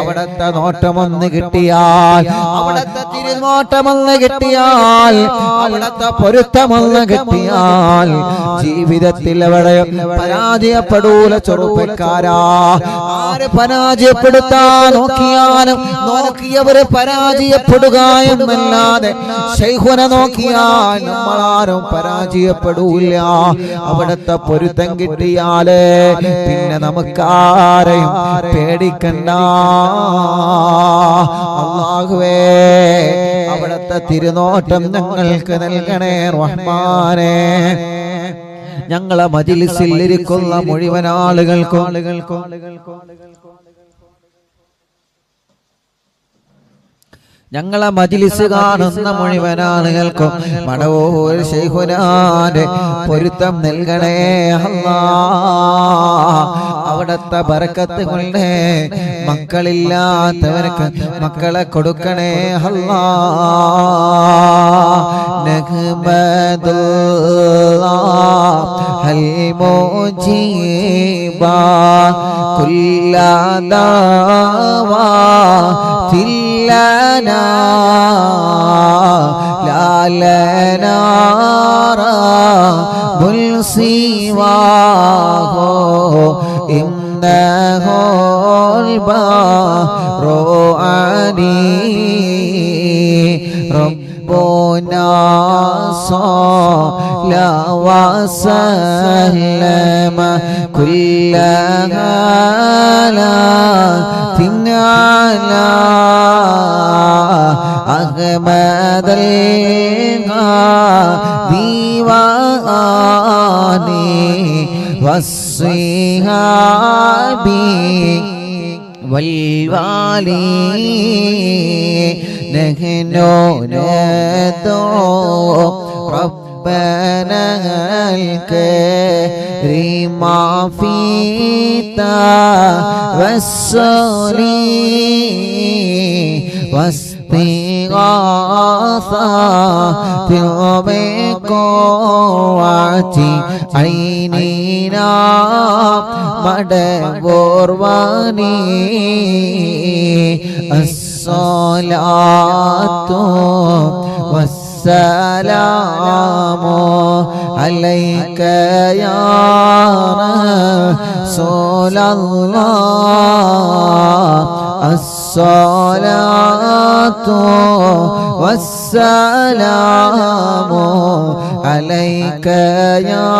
അവിടത്തെ നോട്ടമൊന്ന് കിട്ടിയാൽ, അവിടത്തെ തിരുനോട്ടമൊന്ന് കിട്ടിയാൽ, അവിടത്തെ പൊരുത്തമൊന്ന് കിട്ടിയാൽ ജീവിതത്തിൽ അവിടെ പരാജയപ്പെടൂല. ചെറുപ്പക്കാരാ, ആര് പരാജയപ്പെടുത്താൻ നോക്കിയാലും നോക്കിയവര് പരാജയപ്പെടുക എന്നല്ലാതെ ശൈഖുന നോക്കിയാൽ നമ്മളാരും പരാജയപ്പെടൂല. അവിടത്തെ പൊരുത്തം കിട്ടിയാല് പിന്നെ നമുക്കാരെയും പേടിക്കണ്ട. അല്ലാഹുവേ അവിടത്തെ തിരുനോട്ടം ഞങ്ങൾക്ക് നൽകണേ റഹ്മാനേ. ഞങ്ങളെ മജ്‌ലിസിൽ ഇരിക്കുന്ന മുഴുവൻ ആളുകൾക്കും ഞങ്ങളെ മജ്‌ലിസ് കാണുന്ന മുഴുവൻ ആളുകൾക്കും മടവൂർ ശൈഖുനാന്റെ പൊരുത്തം നൽകണേ അല്ലാഹ്. അവിടത്തെ ബറക്കത്ത് കൊണ്ട് മക്കളില്ലാത്തവർക്ക് മക്കളെ കൊടുക്കണേ അല്ലാഹ്. നഹ്മദുല്ലാഹൽ മുജീബാ കുല്ലദാവാതിൽ لنا لا لنا رب سواه إنه البر عليم ربنا صلى وسلم كل هالات على أحمد الغادي والصحاب والوالي نحن ندعو ربنا الكريم في توسلي واستغاثة بقوة عيننا مدبور واني الصلاة والسلام عليك يا رسول الله. الصلاة والسلام عليك يا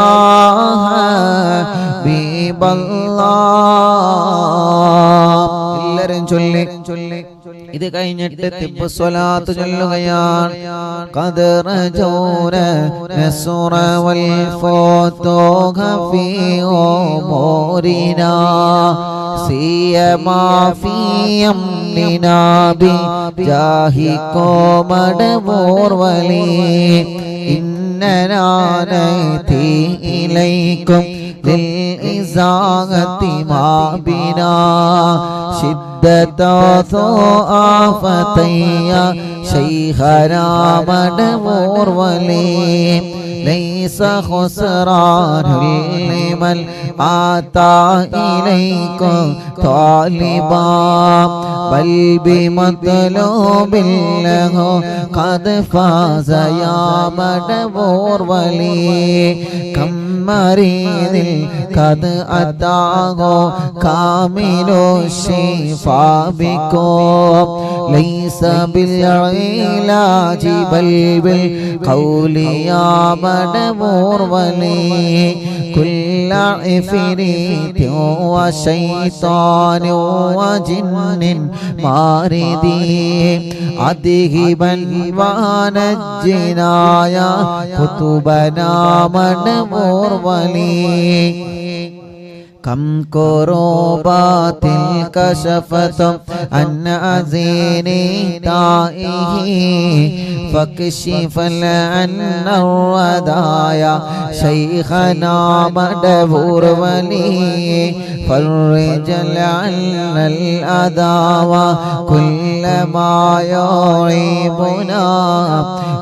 حبيب الله. എല്ലാവരും ചൊല്ലി ഇത് കഴിഞ്ഞിട്ട് തിബ്ബു സ്വലാത്ത് ചൊല്ലുകയാണ്. ഖദർ ജൗന നസ്റ വൽ ഫതൂഹ ഫീ ഉമൂരിനാ സിയമാ ഫീ അംനിനാ ബിജാഹികോ മടവൂർ വലി ഇന്നനാ നഅതി ഇലൈക്കും للإزاغة ما بنا شدة ضعفتي شيخنا مدبور ولي ليس خسران لمن آتى إليكم طالبا بل بمطلوب له قد فاز يا مدبور ولي كم مريض قد أتاه كامل الشفاء بكم ليس بالعلاج بل بالقول يا مدبور ولي كل عفريت وشيطان وجن ماردي أذهبا ونجنا يا كتبنا مدبور ولي كم كروبات كشفت عن أزيني تائه فاكشف عنا الردايا شيخنا مدبور ولي فرج عنا الأذى وكل ما يعيبنا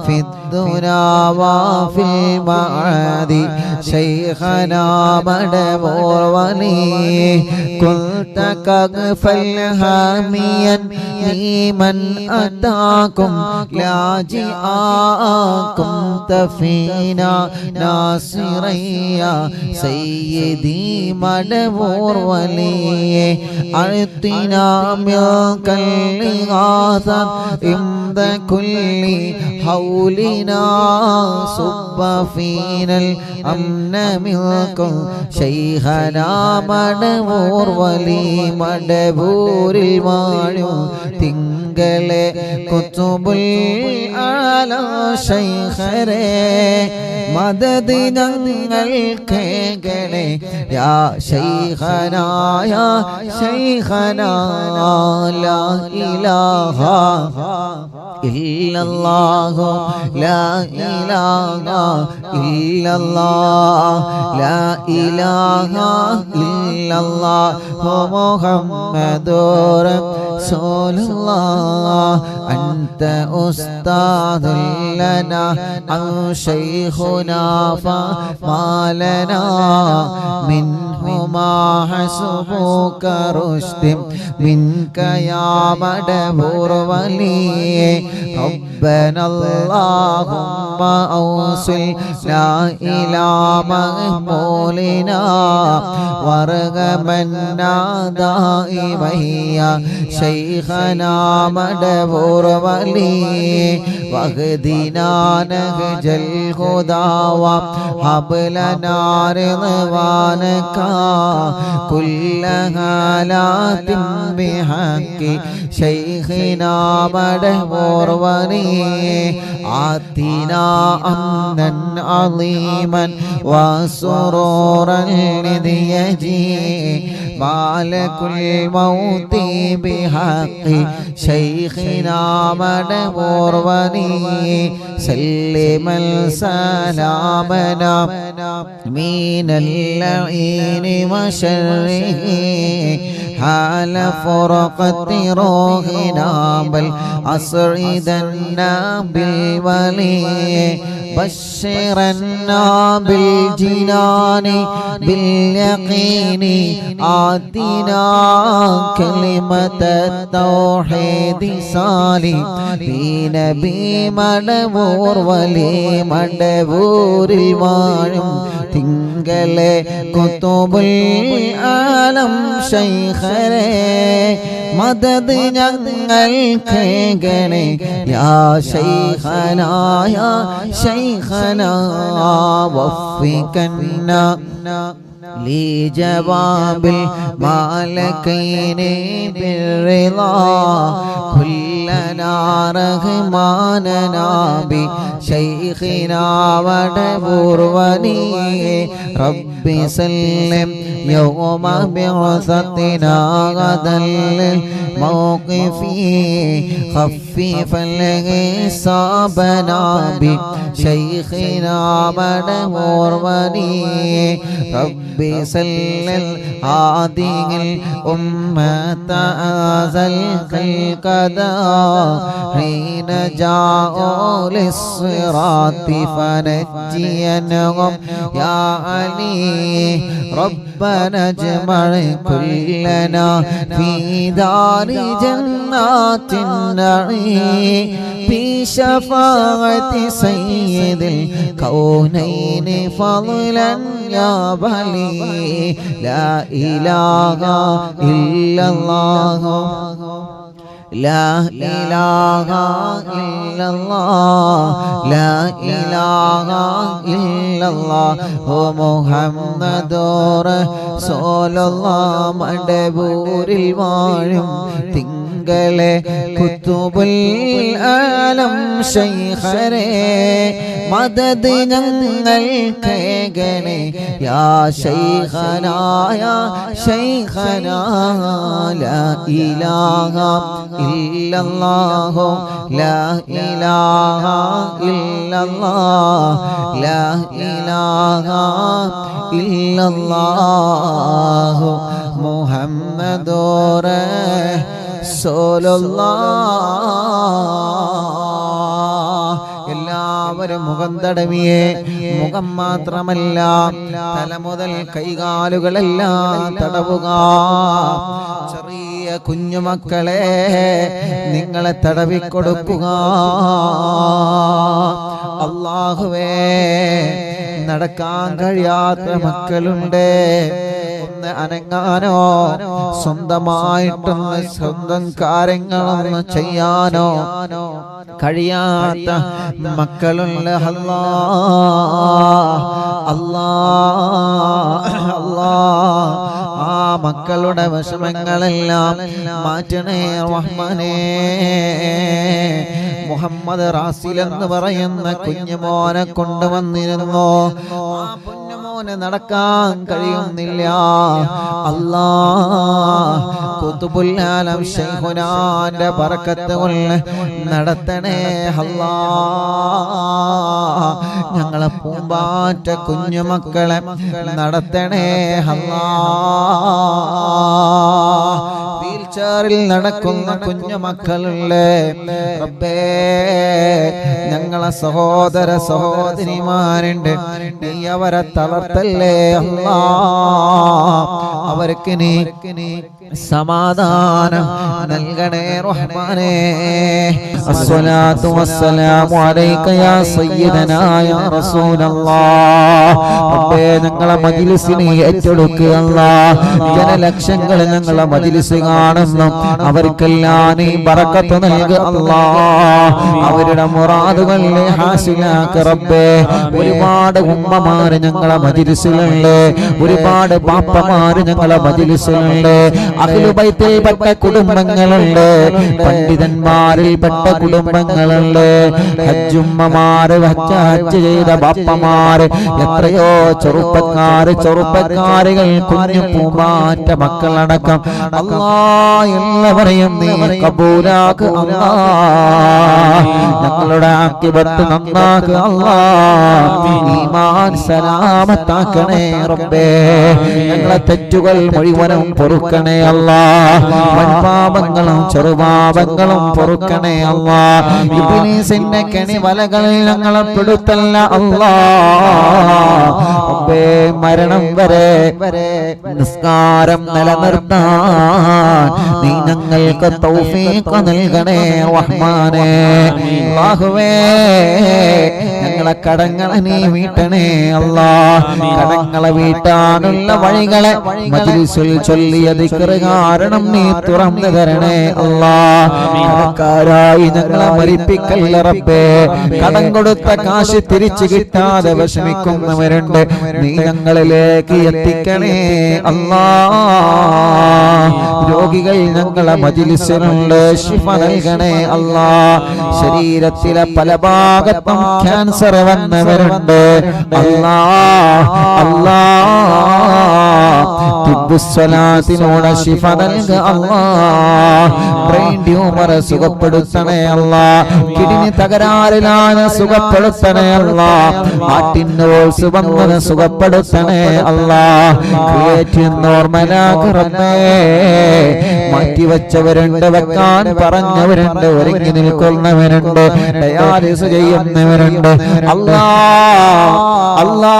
في الدنيا وفي المعاد شيخنا مدبور ولي كنت كغفل هاميا لمن أتاكم لاجئاكم تفينا ناصريا سيدي مدبور ولي أعطنا منك الإغاثة عند كل حولنا صب فينا الأمن منكم شيخنا مدبور ولي مدبور المعلوم തിങ്കളെ കുത്തുബുൽ ആല ശൈഖരേ മദദ് ഞങ്ങൾക്ക് കേളെ യാ ശൈഖനാ യാ ശൈഖനാ ലാ ഇലാഹ ഇല്ലല്ലാഹു ലാ ഇലാഹ ഇല്ലല്ലാഹ് ലാ ഇലാഹ ഇല്ലല്ലാഹു മുഹമ്മദുർ റസൂലുള്ളാഹ് അൻത ഉസ്താദുൽ ലനാ ഔ ശൈഖുനാ ഫമാ ലനാ മിൻഹുമാ ഹസ്ബുക റുശ്ദി മിൻക യാ മദബൂർ വലി ربنا اللهم أوصلنا إلى مقبولنا وارغمنا دائما يا شيخنا مدبور ولي واهدنا نهج الهدى وهب لنا رضوانك كل حالات بحق شيخنا مدبور ولي آتنا أمنا عظيما وسرورا إذ يجي مالك الموت بحق شيخنا مدبور ولي سلم سلامنا من اللعين وشره حال فرقة روحنا بل أسعدنا بالولي بشرنا بالجنان باليقين آتنا كلمة التوحيد صالي بنبي مدبور ولي مدبور المعلم തിങ്കളെ കുത്തുബുൽ ആലം ശൈഖരേ മദദ് ഞങ്ങൾക്ക് കേളെ യാ ശൈഖനാ യാ ശൈഖനാ വഫികന്ന لجواب المالكين بالرضا كلنا رحماننا بشيخنا مدبور ولي رب سلم يوم بعثتنا غدا للموقف خفف الحسابنا بشيخنا مدبور ولي رب سلل هذه الأمة أزل الخلق حين جاءوا للصراط فنجينهم يا علي ربنا اجمع كلنا في دار جنات النعيم بشفاعة سيد الكونين فضلا يا بلي لا إله إلا الله لا إله إلا الله لا إله إلا الله محمد رسول الله മടവൂരിൽ വാഴും തിങ്കളെ കുത്തുബുൽ ആലം ശൈഖരേ മദദ് ഞങ്ങൾ കേകണേ യാ ശൈഖനാ യാ ശൈഖനാ ലാ ഇലാഹ ഇല്ലല്ലാഹു ലാ ഇലാഹ ഇല്ലല്ലാഹ് ലാ ഇലാഹ ഇല്ലല്ലാഹു മുഹമ്മദുർ റസൂലുള്ളാഹ്. എല്ലാവരും മുഖം തടവിയേ. മുഖം മാത്രമല്ല തല മുതൽ കൈകാലുകളെല്ലാം തടവുക. ചെറിയ കുഞ്ഞുമക്കളെ നിങ്ങളെ തടവിക്കൊടുക്കുക. അല്ലാഹുവേ, നടക്കാൻ കഴിയാത്ത മക്കളുണ്ട്. ഒന്ന് അനങ്ങാനോ സ്വന്തമായിട്ടൊന്ന് സ്വന്തം കാര്യങ്ങളൊന്ന് ചെയ്യാനോ കഴിയാത്ത മക്കളുണ്ട്. അല്ലാ അല്ലാ അല്ലാ, ആ മക്കളുടെ വിഷമങ്ങളെല്ലാം മാറ്റണേ റഹ്മാനേ. മുഹമ്മദ് റാസിൽ എന്ന് പറയുന്ന കുഞ്ഞുമോനെ കൊണ്ടുവന്നിരുന്നു. ആ കുഞ്ഞുമോനെ നടക്കാൻ കഴിയുന്നില്ല. അല്ലാ, ഖുതുബുൽ ആലം ശൈഖുനാന്റെ ബറക്കത്ത് കൊണ്ട് നടത്തണേ അല്ലാ. ഞങ്ങളെ പൂമ്പാറ്റ കുഞ്ഞുമക്കളെ നടത്തണേ അല്ലാ. വീൽചെയറിൽ നടക്കുന്ന കുഞ്ഞുമക്കളുടെ റബ്ബേ, ഞങ്ങളെ സഹോദര സഹോദരിമാരുണ്ട്, നീ അവരെ തളർത്തല്ലേ അല്ലാ. അവർക്ക് നീ സമാധാനം നൽകണേ റഹ്മാനേ. അസ്സലാത്തു വസ്സലാമു അലൈക യാ സയ്യിദനാ യാ റസൂലല്ലാഹ്. റബ്ബേ, ഞങ്ങളെ മജ്ലിസിനെ ഏറ്റെടുക്കുക അല്ലാഹ്. ജനലക്ഷങ്ങൾ ഞങ്ങളെ മജ്ലിസ് കാണുന്നു, അവർക്കെല്ലാം നീ ബറക്കത്ത് നൽകുക അല്ലാഹ്. അവരുടെ മുറാദുകൾ ഹാസിലാക്ക റബ്ബേ. ഒരുപാട് ഉമ്മമാര് ഞങ്ങളെ മജ്ലിസിലുണ്ട്, ഒരുപാട് ബാപ്പമാര് ഞങ്ങളെ മജ്ലിസിലുണ്ട്, അഹ്ലുബൈത്തിൽ പെട്ട കുടുംബങ്ങളുണ്ട്, പണ്ഡിതന്മാരിൽ പെട്ട കുടുംബങ്ങളുണ്ട്, ഹജ്ജുമ്മമാര്, ഹജ്ജ് ചെയ്ത ബാപ്പമാര്, എത്രയോ ചെറുപ്പക്കാരികൾ, കുഞ്ഞു പൂമാറ്റ മക്കളടക്കം അല്ലാഹ് എല്ലാവരെയും നീ കബൂലാക്ക് അല്ലാഹ്. ഞങ്ങളുടെ ആഖിബത്ത് നന്നാക്ക് അല്ലാഹ്. ഈമാൻ സലാമത്താക്കണേ റബ്ബേ. ഞങ്ങളെ തെറ്റുകൾ മുഴുവനും പൊറുക്കണേ അല്ലാഹ്. വൻപാപങ്ങളും ചെറുപാപങ്ങളും പൊറുക്കണേ അല്ലാഹ്. ഇബ്ലീസിന്റെ കെണി വലകളിൽ ഞങ്ങളെ പെടുത്തല്ല അല്ലാഹ്. റബ്ബേ, മരണം വരെ നിസ്കാരം നിലനിർത്താൻ നീ ഞങ്ങൾക്ക് തൗഫീഖ് നൽകണേ റഹ്മാനേ. അല്ലാഹുവേ, ഞങ്ങളെ കടങ്ങളെ നീ വീട്ടണേ അല്ലാഹ്. കടങ്ങളെ വീട്ടാനുള്ള വഴികളെ മജ്ലിസിൽ ചൊല്ലിയ ദിക്ർ കാരണം നീ തുറന്നു തരണേ അല്ലാഹ്. കടക്കാരായി ഞങ്ങളെ മരിപ്പിക്കല്ല റബ്ബേ. കടം കൊടുത്ത കാശ് തിരിച്ചു കിട്ടാതെ വിഷമിക്കുന്നവരുണ്ട്, നീ ഞങ്ങളിലേക്ക് എത്തിക്കണേ അല്ലാഹ്. രോഗികൾ ഞങ്ങളെ മജ്ലിസിലുണ്ട്, ശിഫ നൽകണേ അല്ലാഹ്. ശരീരത്തിലെ പല ഭാഗത്തും ക്യാൻസർ വന്നവരുണ്ട് അല്ലാഹ്. തിബ്ബുസ്സലാത്തിനോട് ശിഫ നൽക അല്ലാഹ്. ബ്രെയിൻ ട്യൂമർ സുഖപ്പെടുത്തണേ അല്ലാഹ്. കിഡ്നി തകരാറിലാണ് സുഖപ്പെടുത്തണേ അല്ലാഹ്. ഹാർട്ടിനോൾസ് വന്നത് സുഖപ്പെടുത്തണേ അല്ലാഹ്. ക്രിയേറ്റിൻ നോർമലാക്ക് റബ്ബേ. മാറ്റിവെച്ചവരുണ്ട്, വെക്കാൻ പറഞ്ഞവരുണ്ട്, ഒരുങ്ങി നിൽക്കുന്നവരുണ്ട്, ഡയാലിസ് ചെയ്യുന്നവരുണ്ട്. അല്ലാ അല്ലാ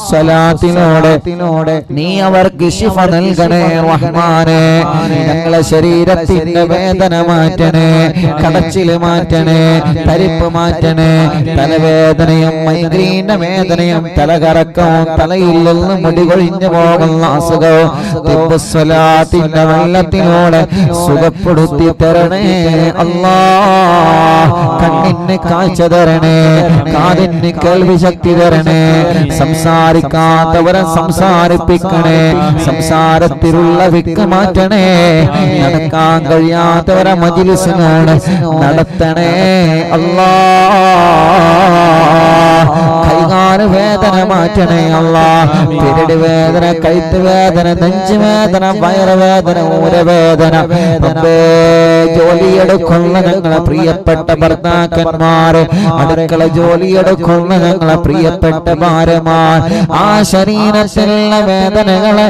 സ്വലാത്തിനോടെ നീ അവർക്ക് ശിഫ നൽകണേ റഹ്മാനേ. ഞങ്ങളെ ശരീരത്തിന്റെ വേദന മാറ്റണേ, കടച്ചില് മാറ്റണേ, തരിപ്പ് മാറ്റണേ, തലവേദനയും മൈഗ്രീന്റെ വേദനയും തലകറക്കവും തലയിൽ നിന്ന് മുടി കൊഴിഞ്ഞു പോകുന്ന അസുഖവും സ്വലാത്തിന്റെ വെള്ളത്തിനോടെ സുഖപ്പെടുത്തി തരണേ അല്ലാ. കണ്ണിന് കാഴ്ച തരണേ, കാതിന് കേൾവി ശക്തി തരണേ, സംസാരിക്കാത്തവരെ സംസാരിപ്പിക്കണേ, സംസാരത്തിലുള്ള വിക്ക് മാറ്റണേ, നടക്കാൻ കഴിയാത്തവരെ മജ്‌ലിസിനോട് നടത്തണേ അല്ലാ. കൈകാല് വേദന മാറ്റണേ അല്ലാ. പിരടി വേദന, കഴുത്ത് വേദന, നെഞ്ച് വേദന, വയറുവേദന, ഊരവേദന, ജോലിയെടുക്കുന്ന ഞങ്ങളെ പ്രിയപ്പെട്ട ഭർത്താക്കന്മാര്, അടുക്കള ജോലിയെടുക്കുന്ന ഞങ്ങളെ പ്രിയപ്പെട്ട ഭാര്യമാർ, ആ ശരീരത്തിലുള്ള വേദനകളെ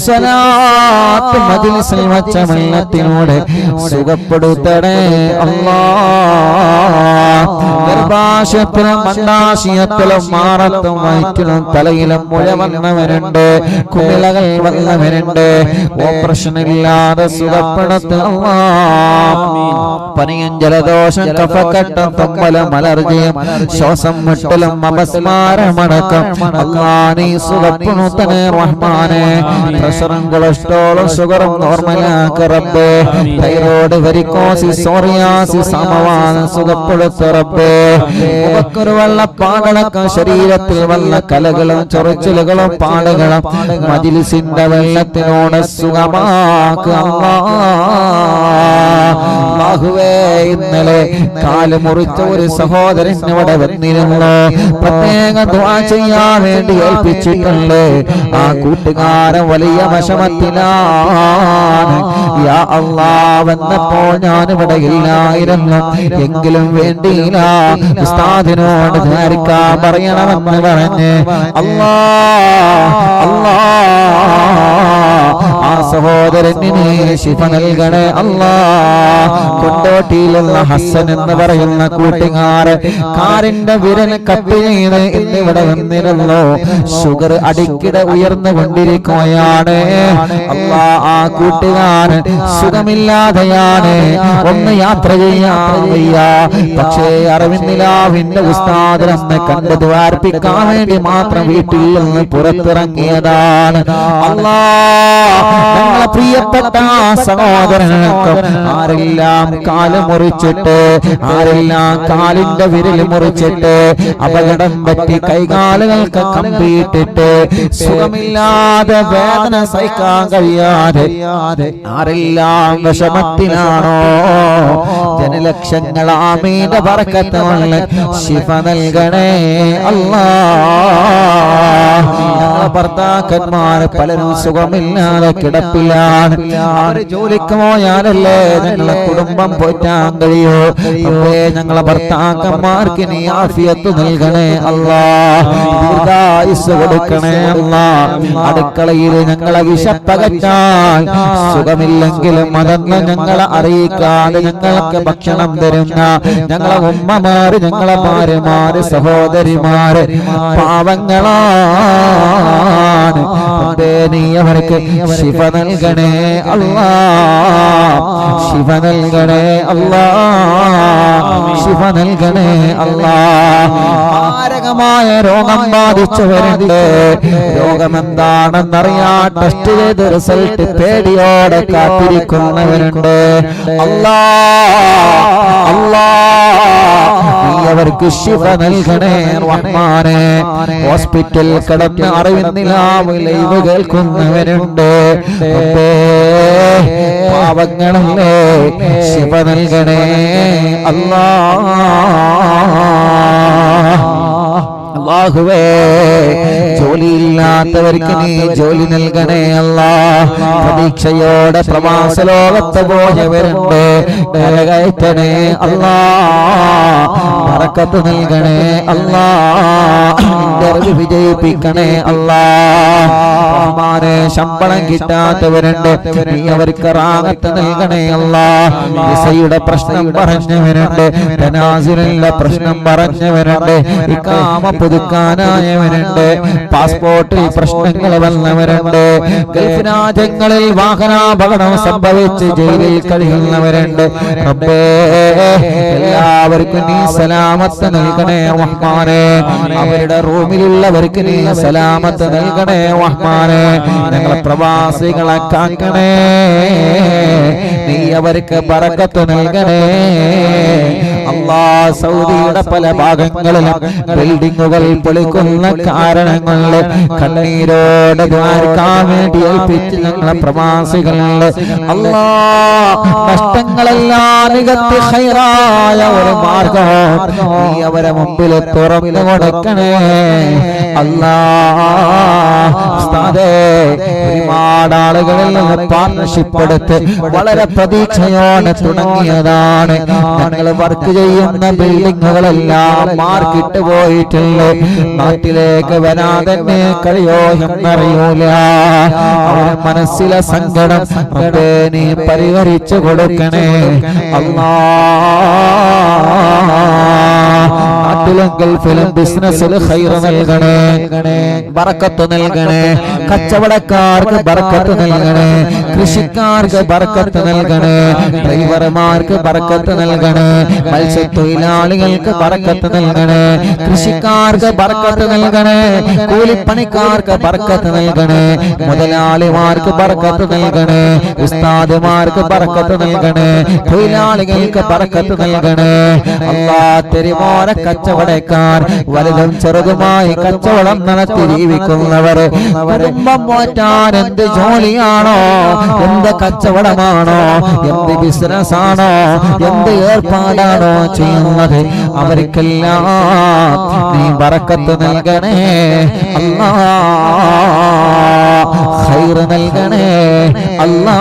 സ്വലാത്ത് മജ്‌ലിസിൽ വച്ച വെള്ളത്തിനോട് സുഖപ്പെടുത്തണേ അല്ലാ. ഗർഭാശയത്തിലും അണ്ഡാശയത്തിലും മാറത്തും വയറ്റിലും തലയിലും മുഴ വന്നവരുണ്ട്, കുമിളകൾ വന്നവരുണ്ട്, ഓപ്പറേഷൻ ഇല്ലാതെ സുഖപ്പെടുത്തുക. പനിയും ജലദോഷം കഫക്കെട്ടും തുമ്മലും അലർജിയും ശ്വാസം മുട്ടലും അപസ്മാരമടക്കം അല്ലാ നീ സുഖപ്പെടുത്തണേ റഹ്മാനേ. പ്രഷറും കൊളസ്ട്രോളും ഷുഗറും നോർമലാക്ക റബ്ബേ. തൈറോയ്ഡ്, വെരിക്കോസിസ്, സോറിയാസിസ്, സമവാദം സുഖപ്പെടുത്ത റബ്ബേ. മുഖക്കൊരു വെള്ളപ്പാടടക്കം ശരീരത്തിൽ വല്ല കലകളും ചൊറിച്ചിലുകളും പാടുകളും മജ്‌ലിസിന്റെ വെള്ളത്തിനോട് സുഖമാക്കുക അല്ലാഹുവേ. ഇന്നലെ കാല് മുറിച്ച ഒരു സഹോദരൻ ഇവിടെ വന്നിരുന്നു, പ്രത്യേക ദുആ ചെയ്യാൻ വേണ്ടി ഏൽപ്പിച്ചിട്ടുണ്ട്. ആ കൂട്ടുകാരൻ വലിയ വിഷമത്തിലാണ്. യാ അല്ലാഹ്, വന്നപ്പോൾ ഞാനിവിടെ ഇല്ലായിരുന്നു, എങ്കിലും വേണ്ടിയില്ല ഉസ്താദിനോട് ധാരിക്കാൻ പറയണമെന്ന് പറഞ്ഞ് ആ സഹോദരന് ശിഫ നൽകണേ അല്ലാ. കൊണ്ടോട്ടിയിലുള്ള ഹസൻ എന്ന് പറയുന്ന കൂട്ടുകാരൻ കാറിന്റെ വിരൽ കട്ട് ചെയ്ത് ഇന്നിവിടെ വന്നിരുന്നു. ഷുഗർ അടിക്കിടെ ഉയർന്നുകൊണ്ടിരിക്കുകയാണ് അല്ലാ. ആ കൂട്ടുകാരൻ സുഖമില്ലാതെയാണ്, ഒന്ന് യാത്ര ചെയ്യാൻ വയ്യ. പക്ഷേ അറിവിന്ദിലാവിന്റെ ഉസ്താദിനെ കണ്ട് ദ്വാർപ്പിക്കാൻ വേണ്ടി മാത്രം വീട്ടിൽ നിന്ന് പുറത്തിറങ്ങിയതാണ് അല്ലാ. ഞങ്ങളെ പ്രിയപ്പെട്ട സഹോദരനൊക്കെ ആരെല്ലാം കാല് മുറിച്ചിട്ട്, ആരെല്ലാം കാലിന്റെ വിരൽ മുറിച്ചിട്ട്, അപകടം പറ്റി കൈകാലുകൾക്ക് കമ്പിയിട്ടിട്ട് സുഖമില്ലാതെ വേദന സഹിക്കാൻ കഴിയാതെ ആരെല്ലാം വിഷമത്തിലാണോ, ജനലക്ഷങ്ങൾ ആമീന്റെ ബർക്കത്തുള്ള ശിഫ നൽകണേ അല്ലാ. ഞങ്ങളെ ഭർത്താക്കന്മാർ പലരും സുഖമില്ലാതെ കിടപ്പിലാണ്. അവര് ജോലിക്ക് പോയാലല്ലേ ഞങ്ങളെ കുടുംബം പോറ്റാൻ കഴിയൂ. ഞങ്ങളെ ഭർത്താക്കന്മാർക്ക് നീ ആഫിയത്ത് നൽകണേ അല്ലാ, ദീർഘായുസ്സ് കൊടുക്കണേ അല്ലാ. അടുക്കളയിൽ ഞങ്ങളെ വിശപ്പകറ്റാൻ സുഖമില്ലെങ്കിലും അതൊന്നും ഞങ്ങളെ അറിയിക്കാതെ ഞങ്ങൾക്ക് ഭക്ഷണം തരുന്ന ഞങ്ങളെ ഉമ്മമാര്, ഞങ്ങളെ ഭാര്യമാര്, സഹോദരിമാര് പാവങ്ങളാണ്. നീ അവർക്ക് ശിഫ നൽകണേ അല്ലാ, ശിഫ നൽകണേ അല്ലാ, ശിഫ നൽകണേ അല്ലാ. മാരകമായ രോഗം ബാധിച്ചവരുണ്ട്, രോഗമെന്താണെന്നറിയാ ടെസ്റ്റ് ചെയ്ത് റിസൾട്ട് പേടിയോടെ കാത്തിരിക്കുന്നവരുണ്ട് അല്ലാ. അല്ലാ നീ അവർക്ക് ശിഫ നൽകണേ റഹ്മാനേ. ഹോസ്പിറ്റൽ കിടന്ന് അറിവിന്നിലാവ് ലൈവ് കേൾക്കുന്നവരുണ്ട്, പാവങ്ങളല്ലേ ശിഫ നൽകണേ അല്ലാ. അല്ലാഹുവേ ജോലിയില്ലാത്തവർക്ക് നീ ജോലി നൽകണേ അല്ലാ. പ്രതീക്ഷയോടെ പ്രവാസ ലോകത്ത് പോയവരുണ്ട്, കരകയറ്റണേ അല്ലാ. ബറക്കത്ത് നൽകണേ അല്ലാ. ഇന്റർവ്യൂ വിജയിപ്പിക്കണേ അല്ലാ. റഹ്മാനെ ശമ്പളം കിട്ടാത്തവരുണ്ട്, നീ അവർക്ക് റാഹത്ത് നൽകണേ അല്ലാ. വിസയുടെ പ്രശ്നം പറഞ്ഞവരുണ്ട്, തനാസുലിന്റെ പ്രശ്നം പറഞ്ഞവരുണ്ട്, ഇഖാമ പുതുക്കാനായവരുണ്ട്, പാസ്പോർട്ടിൽ പ്രശ്നങ്ങൾ വന്നവരുണ്ട്, ഗൾഫ് രാജ്യങ്ങളിൽ വാഹനാപകടം സംഭവിച്ച് ജയിലിൽ കഴിയുന്നവരുണ്ട്. റബ്ബേ എല്ലാവർക്കും നീ സലാമത്ത് നൽകണേ റഹ്മാനെ. അവരുടെ റൂമിലുള്ളവർക്ക് നീ സലാമത്ത് നൽകണേ റഹ്മാനെ. ഞങ്ങളെ പ്രവാസികളെ കാക്കണേ, നീ അവർക്ക് ബറക്കത്ത് നൽകണേ അല്ലാ. സൗദിയുടെ പല ഭാഗങ്ങളിലും ബിൽഡിങ്ങുകൾ പൊളിക്കുന്ന കാരണങ്ങളിൽ കണ്ണീരോടെ ദ്വാരക്കാൻ വേണ്ടി ഏൽപ്പിച്ച് ഞങ്ങളെ പ്രവാസികളുണ്ട് അല്ലാ. നഷ്ടങ്ങളെല്ലാം നികത്തി ഖൈറായ ഒരു മാർഗം നീ അവരെ മുമ്പിൽ തുറന്നു കൊടുക്കണേ അല്ലാ. ഒരുപാട് ആളുകളിൽ നിന്ന് പാർട്ണർഷിപ്പ് എടുത്ത് വളരെ പ്രതീക്ഷയോടെ തുടങ്ങിയതാണ്. ഞങ്ങൾ വർക്ക് ചെയ്യുന്ന ബിൽഡിങ്ങുകളെല്ലാം മാർക്കിട്ട് പോയിട്ടില്ലേ. നാട്ടിലേക്ക് വരാതെ കഴിയോ എന്നറിയൂല. അവരുടെ മനസ്സിലെ സങ്കടം നീ പരിഹരിച്ചു കൊടുക്കണേ അല്ലാ. നാട്ടിലും ഗൾഫിലും ബിസിനസ്സിൽ ഖൈർ നൽകണേ, ബറക്കത്ത് നൽകണേ. കച്ചവടക്കാർക്ക് ബറക്കത്ത് നൽകണേ, കൃഷിക്കാർക്ക് ബറക്കത്ത് നൽകണേ, ഡ്രൈവർമാർക്ക് ബറക്കത്ത് നൽകണേ, മത്സ്യത്തൊഴിലാളികൾക്ക് ബറക്കത്ത് നൽകണേ, കൃഷിക്കാർക്ക് ബറക്കത്ത് നൽകണേ, കൂലിപ്പണിക്കാർക്ക് ബറക്കത്ത് നൽകണേ, മുതലാളിമാർക്ക് ബറക്കത്ത് നൽകണേ, ഉസ്താദുമാർക്ക് ബറക്കത്ത് നൽകണേ, തൊഴിലാളികൾക്ക് ബറക്കത്ത് നൽകണേ അല്ലാ. തെരുവോര കച്ചവടക്കാർ വലുതും ചെറുതുമായി കച്ചവടം നടത്തി ജീവിക്കുന്നവർ, കുടുംബം പോറ്റാൻ എന്ത് ജോലിയാണോ, എന്ത് കച്ചവടമാണോ, എന്ത് ബിസിനസ് ആണോ, എന്ത് ഏർപ്പാടാണോ ചെയ്യുന്നത്, അവർക്കെല്ലാം നീ ബറക്കത്ത് നൽകണേ അല്ലാ. ഖൈർ നൽകണേ അല്ലാ.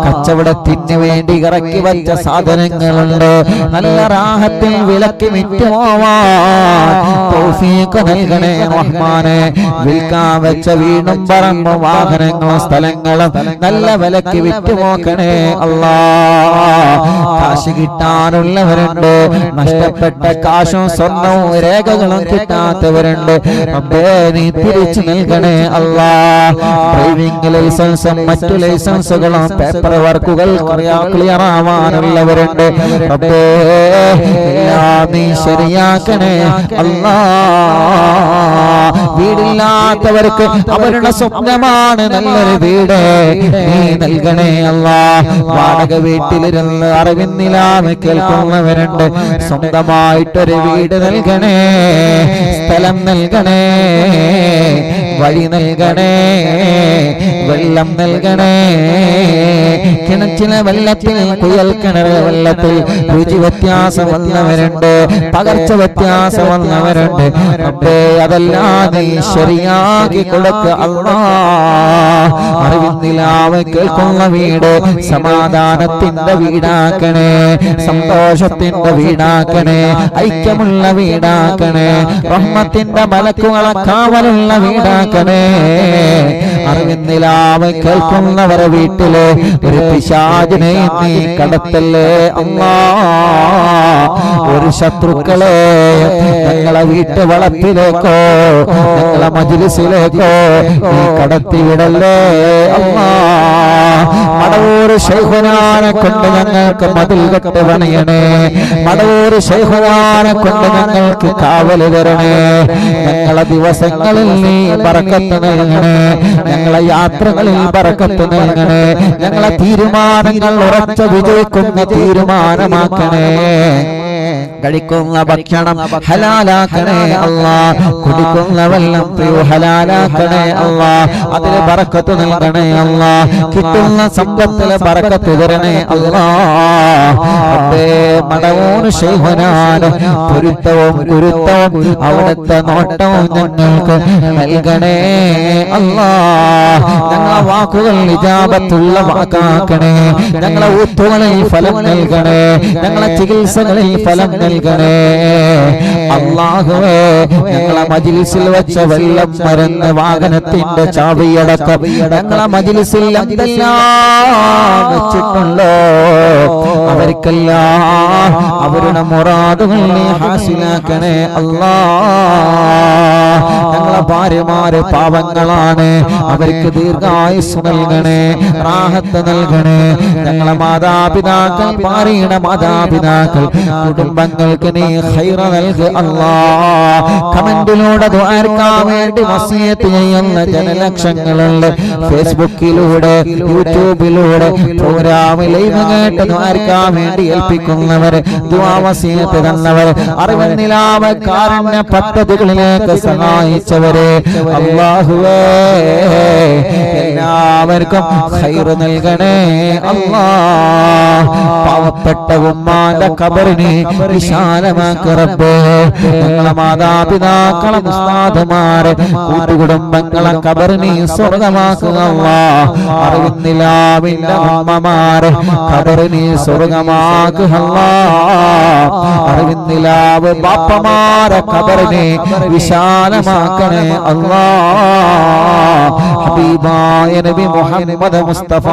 കച്ചവടത്തിന് വേണ്ടി ഇറക്കി വച്ച സാധനങ്ങളുണ്ട്, നല്ല റാഹത്തിൽ വിലക്ക് വിറ്റുപോവാൻ തൗഫീഖ് നൽകണേ റഹ്മാനെ. വിൽക്കാൻ വെച്ച വീടും പറമ്പും വാഹനങ്ങളും സ്ഥലങ്ങളും നല്ല വിലക്ക് വിറ്റുപോക്കണേ അല്ലാ. കാശ് കിട്ടാനുള്ളവരുണ്ട്, നഷ്ടപ്പെട്ട കാശും സ്വർണവും രേഖകളും കിട്ടാത്തവരുണ്ട്. റബ്ബേ നീ തിരിച്ചു നൽകണേ അല്ലാ. ഡ്രൈവിംഗ് ലൈസൻസും മറ്റു ലൈസൻസുകളും പേപ്പർ വർക്കുകൾ ക്ലിയർ ആവാനുള്ളവരുണ്ട്. റബ്ബേ എല്ലാം നീ ശരിയാക്കണേ അല്ലാ. വീടില്ലാത്തവർക്ക് അവരുടെ സ്വപ്നമാണ് നല്ലൊരു വീട്, നീ നൽകണേ അല്ലാ. വാടക വീട്ടിലിരുന്ന് അറിവിന്നിലാന്ന് കേൾക്കുന്നവരുണ്ട്, സ്വന്തമായിട്ടൊരു വീട് നൽകണേ, സ്ഥലം നൽകണേ, വഴി നൽകണേ, വെള്ളം നൽകണേ. കിണറ്റിലെ വെള്ളത്തിൽ കുയൽ കിണർ വെള്ളത്തിൽ രുചി വ്യത്യാസം വന്നവരുണ്ട്, പകർച്ച വ്യത്യാസം വന്നവരുണ്ട്. റബ്ബേ അതെല്ലാം നീ ശരിയാക്കി കൊടുക്ക അല്ലാ. അറിവിന്നിലാവ് കേൾക്കുന്ന വീട് സമാധാനത്തിന്റെ വീടാക്കണേ, സന്തോഷത്തിന്റെ വീടാക്കണേ, ഐക്യമുള്ള വീടാക്കണേ, റഹ്മത്തിന്റെ മലക്കുകളെ കാവലുള്ള വീടാക്കണേ. അറിവിന്നിലാവ് കേൾക്കുന്നവരെ വീട്ടില് ഒരു പിശാചിനെ നീ കടത്തല്ലേ അല്ലാ. ഒരു ശത്രുക്കളെ ഞങ്ങളെ വീട്ടു വളപ്പിലേക്കോ ഞങ്ങളെ മജ്‌ലിസിലേക്കോ നീ കടത്തിവിടല്ലേ അല്ലാ. മടവൂർ ശൈഖുനാനെ കൊണ്ട് ഞങ്ങൾക്ക് മതിൽ കെട്ട് പണിയണേ, മടവൂർ ശൈഖുനാനെ കൊണ്ട് ഞങ്ങൾക്ക് കാവല് തരണേ. ഞങ്ങളെ ദിവസങ്ങളിൽ നീ ബറക്കത്ത് നൽകണേ, ഞങ്ങളെ യാത്രകളിൽ ബറക്കത്ത് നൽകണേ, ഞങ്ങളെ തീരുമാനങ്ങൾ ഉറച്ച വിജയിക്കുന്ന തീരുമാനമാക്കണേ. കഴിക്കുന്ന ഭക്ഷണം ഹലാലാക്കണേ അല്ലാഹ്. കുടിക്കുന്ന വെള്ളം ഹലാലാക്കണേ അല്ലാഹ്. അതിൽ ബറക്കത്ത് നൽകണേ അല്ലാഹ്. കിട്ടുന്ന സമ്പത്തിൽ ബറക്കത്ത് തരണേ അല്ലാഹ്. മടവൂർ ശൈഖനാണ് പൊരുത്തവും ഗുരുത്തവും അവിടുത്തെ നോട്ടവും ഞങ്ങൾക്ക് നൽകണേ അല്ലാഹ്. ഞങ്ങളെ വാക്കുകൾ ഇജാബത്തുള്ള വാക്കാക്കണേ. ഞങ്ങളെ ഊത്തുകളിൽ ഫലം നൽകണേ. ഞങ്ങളെ ചികിത്സകളിൽ ഫലം നൽകണേ അല്ലാഹുവേ. ഞങ്ങളെ മജ്‌ലിസിൽ വെച്ച വെള്ളം മരുന്ന് വാഹനത്തിന്റെ ചാവിയടക്കം ഞങ്ങളെ മജ്‌ലിസിൽ എന്തെല്ലാം വെച്ചിട്ടുണ്ടോ അവർക്കെല്ലാം അവരുടെ മുറാദുകൾ നീ ഹാസിലാക്കണേ അല്ലാഹ്. ഞങ്ങളെ ഭാര്യമാര് പാവങ്ങളാണ്, അവർക്ക് ദീർഘായുസ് നൽകണേ, റാഹത്ത് നൽകണേ. ഞങ്ങളെ മാതാപിതാക്കൾ, ഭാര്യയുടെ മാതാപിതാക്കൾ, കുടുംബങ്ങൾക്ക് നീ ഖൈർ നൽക് അല്ലാഹ്. കമന്റിലൂടെ ദുആർക്കാൻ വേണ്ടി വസിയത്ത് ചെയ്യുന്ന ജനലക്ഷങ്ങളുണ്ട്. ഫേസ്ബുക്കിലൂടെ യൂട്യൂബിലൂടെ പ്രോഗ്രാം ലൈവ് കേട്ട് ദുആർക്കാൻ വേണ്ടി ഏൽപ്പിക്കുന്നവർ, ദുആ വസിയത്ത് തന്നവർ, അറിവ് നിലാവ് കാരുണ്യ പദ്ധതികളിലേക്ക് സഹായിച്ചവരെ അല്ലാഹുവേ എല്ലാവർക്കും ഖൈർ നൽകണേ അല്ലാഹ്. പാവപ്പെട്ട ഉമ്മാന്റെ ഖബറിനെ വിശാലമാക്ക് റബ്ബേ. ഞങ്ങളെ മാതാപിതാക്കളെ ഉസ്താദുമാരെ കൂട്ടുകുടുംബങ്ങളെ ഖബറിനെ സ്വർഗമാക്കുക അല്ലാഹ്. അറിവിന്നിലാവിന്റെ ഉമ്മമാരെ ഖബറിനെ സ്വർഗമാക്കുക അല്ലാഹ്. അറിവിന്നിലാവ് ബാപ്പമാരെ ഖബറിനെ വിശാലമാക്കണേ അല്ലാഹ്. ഹബീബായ നബി മുഹമ്മദ് മുസ്തഫ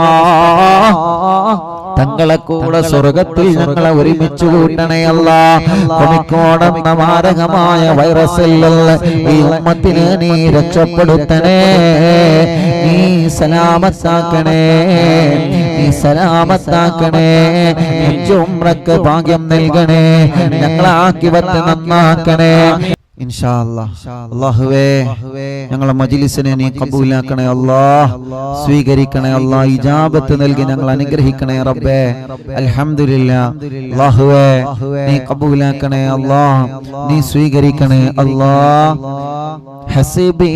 തങ്ങളെ കൂടെ സ്വർഗത്തിൽ ഞങ്ങളെ ഒരുമിച്ച് കൂട്ടണേ അല്ലാഹ്. കൊമിക്കോടെന്ന മാരകമായ വൈറസിലുള്ള ഈ ഉമ്മത്തിനെ നീ രക്ഷപ്പെടുത്തണേ, നീ സലാമത്താക്കണേ, നീ സലാമത്താക്കണേ. ഉംറക്ക് ഭാഗ്യം നൽകണേ, ഞങ്ങളെ ആക്കിവത്ത് നന്നാക്കണേ ഇൻഷാ അല്ലാഹ്. അല്ലാഹുവേ ഞങ്ങളെ മജ്‌ലിസിനെ നീ ഖബൂലാക്കണേ അല്ലാഹ്, സ്വീകരിക്കണേ അല്ലാഹ്. ഇജാബത്ത് നൽകി ഞങ്ങൾ അനുഗ്രഹിക്കണേ റബ്ബേ. അൽഹംദുലില്ലാ. അല്ലാഹുവേ നീ ഖബൂലാക്കണേ അല്ലാഹ്, നീ സ്വീകരിക്കണേ അല്ലാഹ്. ഹസ്ബി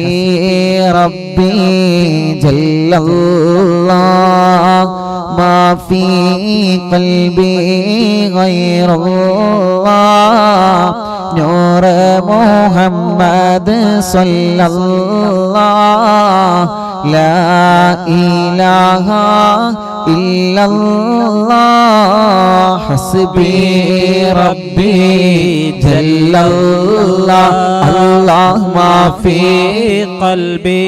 റബ്ബി ജല്ലല്ലാഹ് മാ ഫീ ഖൽബി ഗൈറുല്ലാഹ് നൂർ മുഹമ്മദ് സല്ലല്ലാഹ് ലാ ഇലാഹ ഇല്ലല്ലാഹ് ഹസ്ബി റബ്ബി ജല്ലല്ലാഹ് അല്ലാഹ് മാ ഫീ ഖൽബി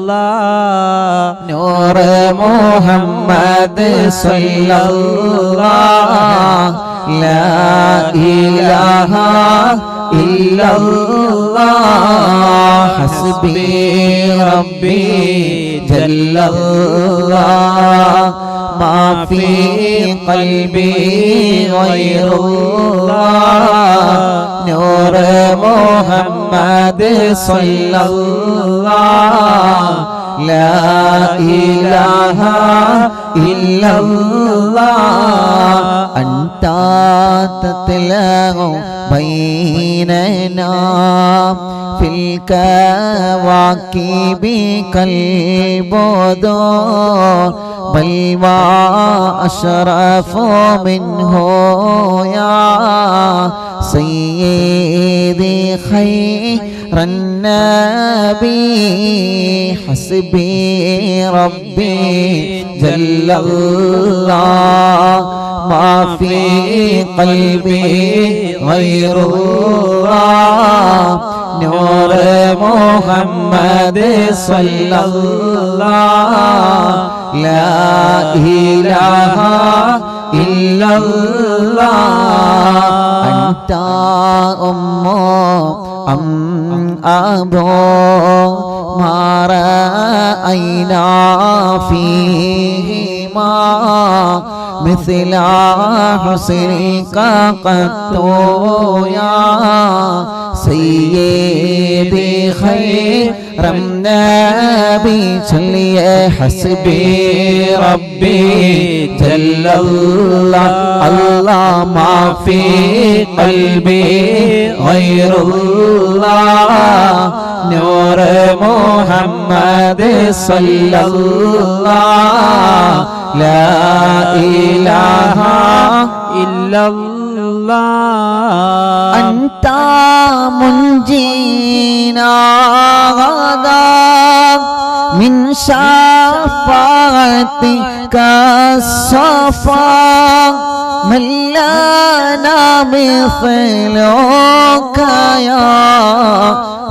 ഗൈറുല്ലാഹ് നൂർ മുഹമ്മദ് സല്ലല്ലാഹ് ലാ ഇലാഹ ഇല്ലല്ലാഹ് ഹസ്ബി റബ്ബി ജല്ലല്ലാഹ് മാ ഫീ ഖൽബി ഗൈറുല്ലാഹ് നൂർ മുഹമ്മദ് സല്ലല്ലാഹ് ലാ ഇലാഹ ഇല്ലല്ലാഹ് അൻത തത്ലഉ ബൈനനാ ഫിൽ കവാകിബി കൽബുദൂർ ബൽ വാ അശ്റഫു മിൻഹു യാ സയ്യിദി ഖൈറൻ നബി ഹസ്ബി റബ്ബി ജല്ലല്ലാഹ് മാ ഫീ ഖൽബി ഗൈറുല്ലാഹ് നൂർ മുഹമ്മദ് സല്ലല്ലാഹ് ലാ ഇലാഹ ഇല്ലല്ലാഹ് അൻത ഉമ്മു അം അബൂ മാ റഅയ്നാ ഫീഹിമാ مثل حسنك قط يا سيدي خير النبي چلیے حسبي ربي جل الله الله ما في قلبي غير الله نور محمد صلى الله لا إله إلا الله أنت منجينا غدا من شفاعتك الصفا من لنا مثلك يا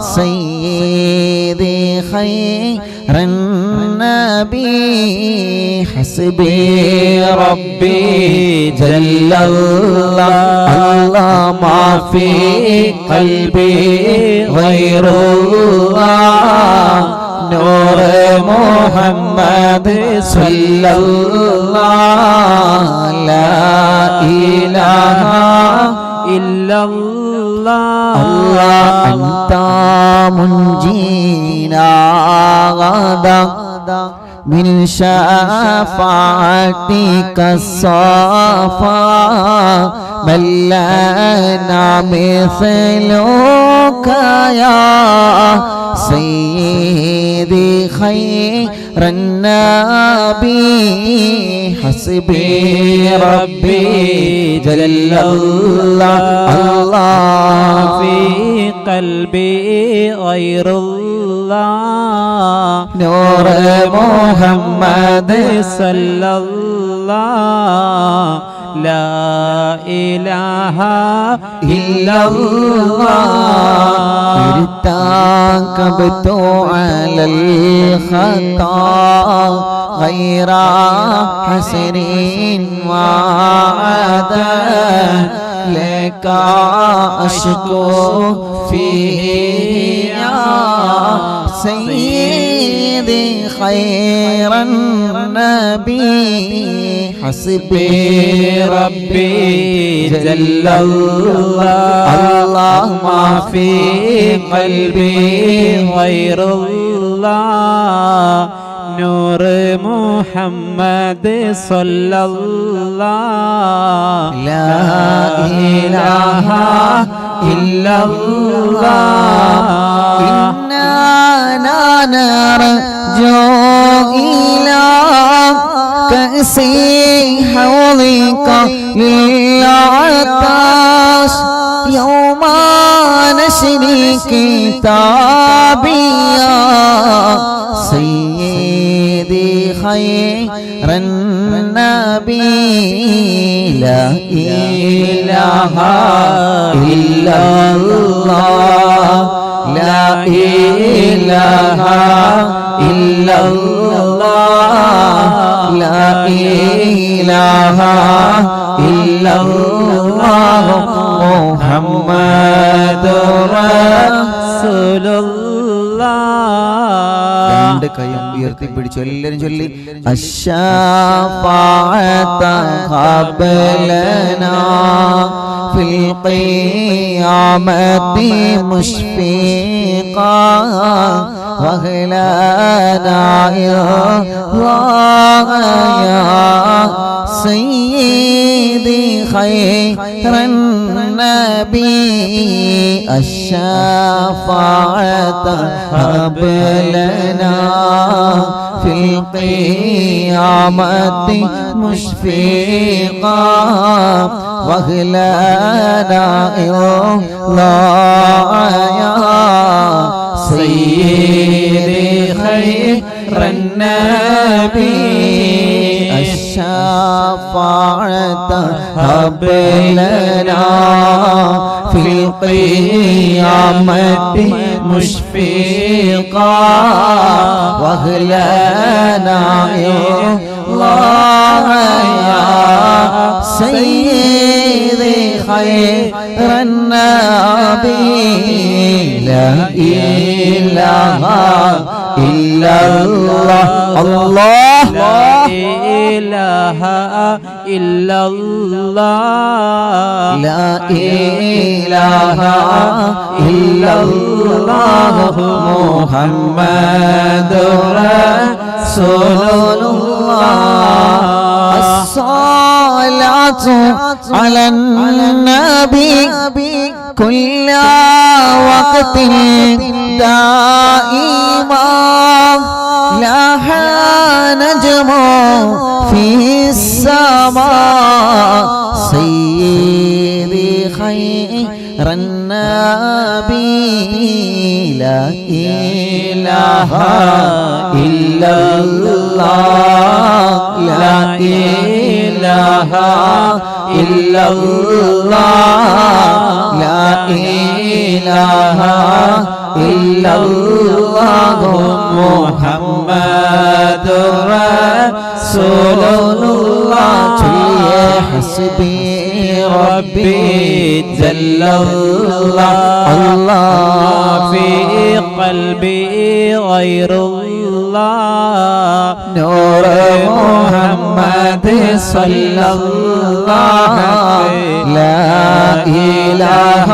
سيدي خير النبي حسبي ربي جل الله الله ما في قلبي غير الله نور محمد صلى الله لا إله إلا الله الله أنت منجينا غدا من شفاعتك الصفا من لنا مثلك يا سيدي خير النبي حسبي ربي جل الله الله في قلبي غير الله نور محمد صلى الله لا إله إلا الله ارتكبت على الخطا غير حسر وعدا لك أشكو فيه يا سيدي خير النبي حسبي ربي جل الله الله ما في قلبي غير الله نور محمد صلى الله لا إله إلا الله إننا نرجو إلى كأس حوضك للعطاش يوم نشر كتابيا سيدي خير النبي لا إله إلا الله لا إله إلا الله لا إله إلا الله محمد رسول الله രണ്ട് കൈയും ഉയർത്തിപ്പിടിച്ചു എല്ലാവരും ചൊല്ലി അശ്ശാഫാഅത ഖബലനാ ഫിൽ ഖിയാമത്തി മുശ്ഫീഖാ വഹ്ലനാ യാ സയ്യിദി ഖൈറൻ നബി الشفاعة هب لنا في القيامة مشفقا واغلنا الله يا سيدي خير النبي الشفاعة هب لنا في القيامة مشفقا واغلنا الله يا سيدي خير النبي لا إله إلا الله الله لا إله إلا الله لا إله إلا الله محمد رسول الله الصلاة على النبي كل وقت دائما لها نجم في السماء سيدي خير النبي لا إله إلا الله لا إله إلا الله لا إله إلا الله محمد رسول الله حسبي ربي جل الله في قلبي غير الله نور محمد صلى الله لا إله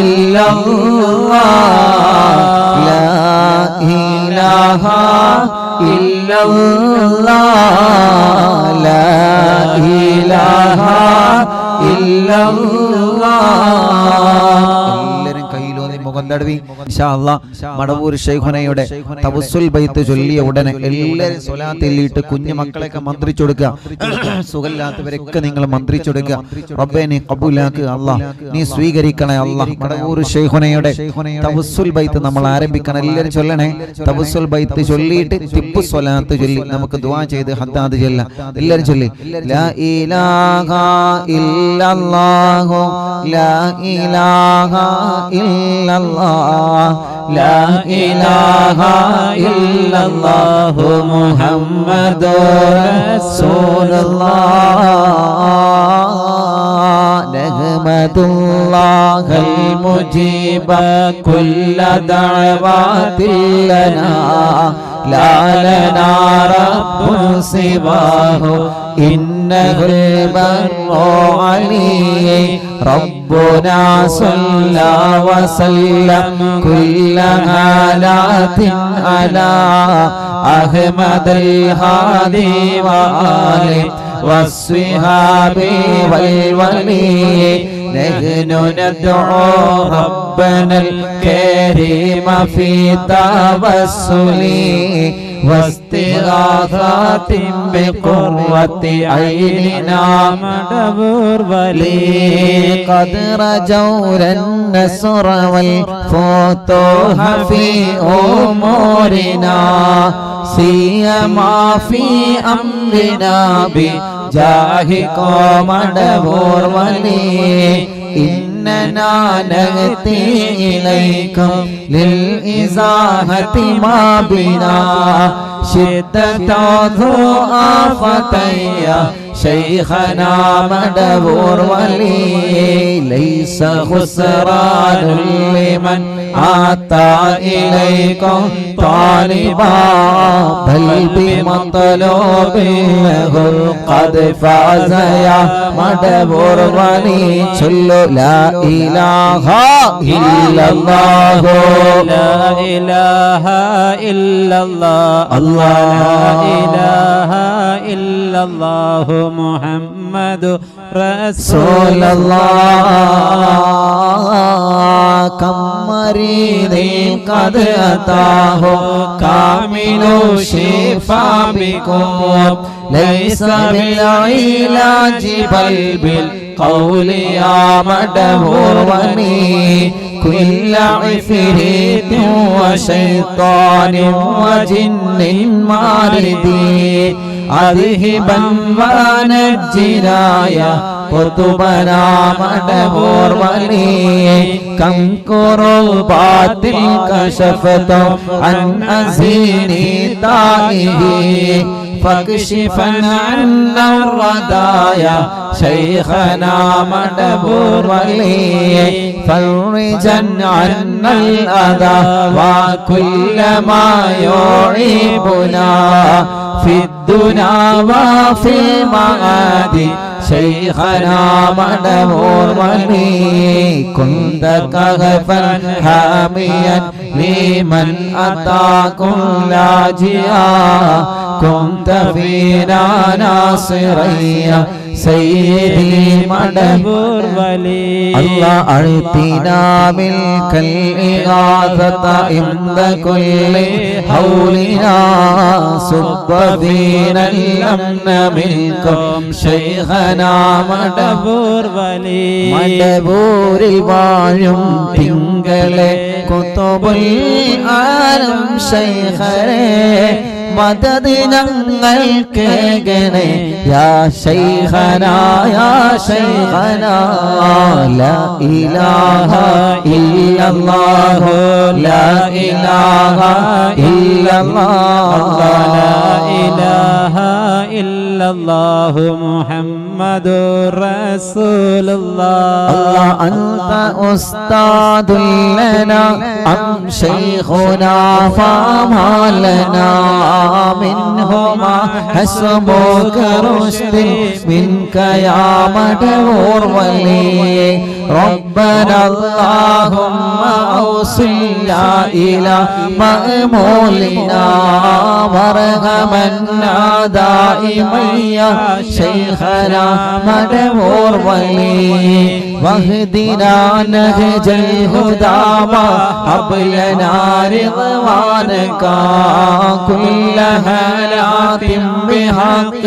إلا الله لا إله إلا الله لا إله إلا الله മടവൂർ ശൈഖുനയുടെ തവസ്സുൽ ബൈത്ത് ചൊല്ലിയ ഉടനെ എല്ലാവരും സ്വലാത്തില്ലിട്ട് കുഞ്ഞു മക്കളെയൊക്കെ മന്ത്രിച്ചു കൊടുക്കുക. സുഖമില്ലാത്തവരൊക്കെ നിങ്ങൾ മന്ത്രിച്ചു കൊടുക്കുക. റബ്ബേ നീ ഖബൂലാക്ക് അല്ലാഹ്, നീ സ്വീകരിക്കണേ അല്ലാഹ്. മടവൂർ ശൈഖുനയുടെ തവസ്സുൽ ബൈത്ത് നമ്മൾ ആരംഭിക്കണം. എല്ലാവരും ചൊല്ലണേ. തവസ്സുൽ ബൈത്ത് ചൊല്ലിയിട്ട് തിബ്ബു സ്വലാത്ത് ചൊല്ലി നമുക്ക് ദുആ ചെയ്ത് ഹദ്ദാദ് ചൊല്ലാം. എല്ലാവരും ചൊല്ലി ലാ ഇലാഹ ഇല്ലല്ലാഹു ലാ ഇലാഹ ഇല്ലല്ലാഹ് ലാ ഇലാഹ ഇല്ലല്ലാഹു മുഹമ്മദുർ റസൂലുള്ളാഹ് നഹ്മദുല്ലാഹൽ മുജീബ കുല്ല ദഅവാതിൽ ലനാ ലാ ലനാ റബ്ബുൻ സിവാഹു ഇന്നഹുൽ ബർറു അലീ ربنا صلى وسلم كل حالات على أحمد الهادي وآله والصحاب والولي نحن ندعو ربنا الكريم في توسل واستغاثات بقرة عيننا مدبر ولي قد رجوا النصر والفتوح في أمورنا سيما في أمرنا بجاهكم مدبر ولي إننا نأتي إليكم للإزاحة ما بنا شدة ضعفة يا شيخنا مدبور ولي ليس خسران لمن أتى إليكم طالبا بل بمطلوب له قد فاز يا مدبور ولي صلوا لا إله إلا الله لا إله إلا الله الله لا إله إلا الله محمد رسول الله كم مريض قد أتاه كامل الشفاء بكم ليس بالعلاج بل بالقول يا مدبور ولي كل عفريت وشيطان وجن ماردي أذهبا ونجنا يا قطبنا مدبور ولي كم كربات كشفت عن أزيني تائه فاكشفا عنا الردايا شيخنا مدبور ولي فرجا عنا الأذى وكل ما يعيبنا في الدنيا وفي المعاد شيخنا مدبور ولي كنت كهفا حاميا لمن أتاكم لاجئا كنت فينا ناصريا سيدي مدبور ولي الله أعطنا ملك الإغاثة عند كل حولنا صب فينا الأمن منكم شيخنا مدبور ولي മടബൂരിൽ വാഴും തിങ്കളെ കുതുബുൽ ആലം ശൈഖരേ മദദ് ഞങ്ങൾക്കേകണേ യാ ശൈഖനാ യാ ശൈഖനാ ലാ ഇലാഹ ഇല്ലല്ലാഹു ലാ ഇലാഹ ഇല്ലല്ലാഹ് ലാ ഇലാഹ ഇല്ലല്ലാഹു മുഹമ്മദുർ റസൂലുള്ളാഹ് അല്ലാഹ് അൻത ഉസ്താദുൽ ലനാ അം ശൈഖുനാ ഫമാ ലനാ منهما حسبك رشد منك يا مدبور ولي ربنا اللهم أوصلنا إلى مأمولنا وارحمنا دائما يا شيخنا مدبور ولي واهدنا نهج الهدى وهب لنا رضوانك كل هالات بحق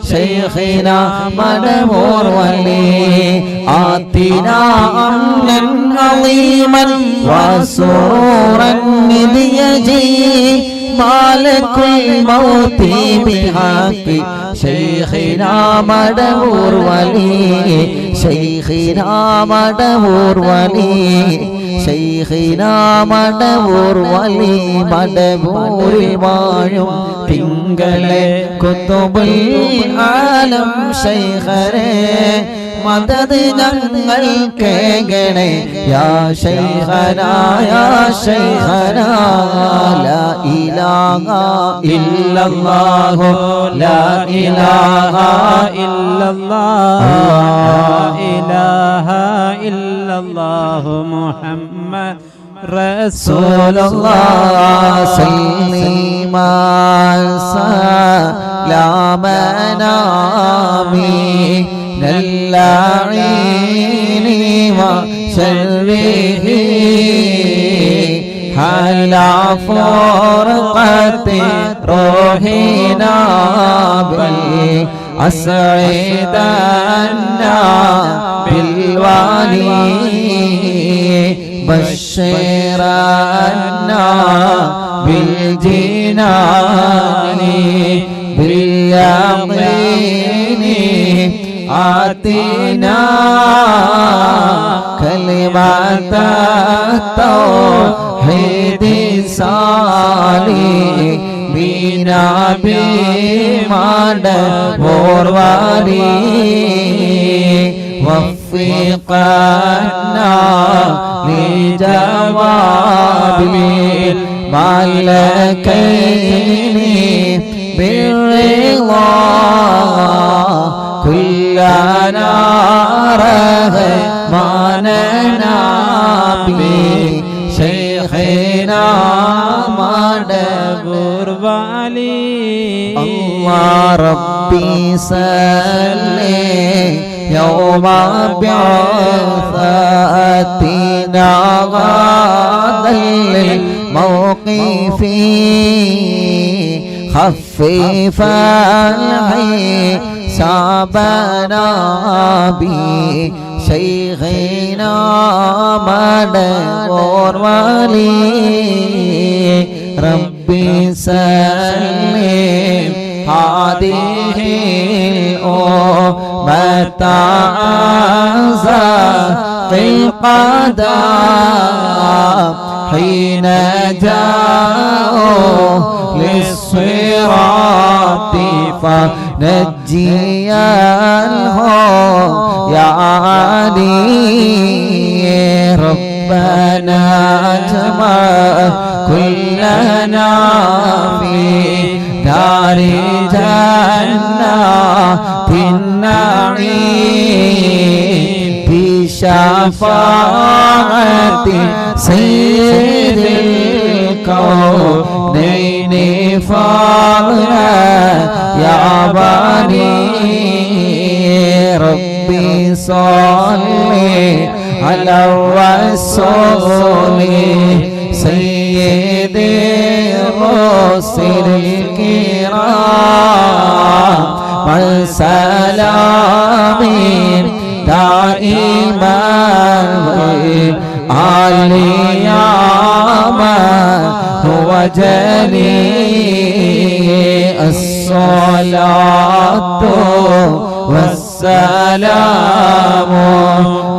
شيخنا مدبور ولي آتنا أمنا عظيما وسرورا إذ يجي مالك الموت بحق شيخنا مدبور ولي شيخنا مدبور ولي شيخنا مدبور ولي مدبور വാഴും തിങ്കളെ കുതുബുൽ ആലം ശൈഖരേ മദദ് ഞങ്ങൾക്കേകണേ യാ ശൈഖനാ യാ ശൈഖനാ ലാ ഇലാഹ ഇല്ലല്ലാഹു ലാ ഇലാഹ ഇല്ലല്ലാഹ് ലാ ഇലാഹ ഇല്ലല്ലാഹു മുഹമ്മദ് رسول الله سلم سلامنا من اللعين وشره على فرقة روحنا بالأسعدنا بالوالي بشرنا بالجنان باليقين آتنا كلمة التوحيد صالح بنا بمدبور ولي وفقنا لجواب الملكين بالرضا كلنا رحمنا بشيخنا مدبور ولي الله ربي سلم يوم بعثتنا غدا للموقف خفف الحسابنا بشيخنا مدبور ولي ربي سلم هذه الأمة في القدم حين جاءوا للصراط فنجيانه يا علي ربنا اجمع كلنا في دار جنات النعيم بشفاعة سيد الكونين فاضلا يا بني ربي صلي على الرسول سيد الرسل الكرام والسلام دائما عليما هو جليل الصلاة والسلام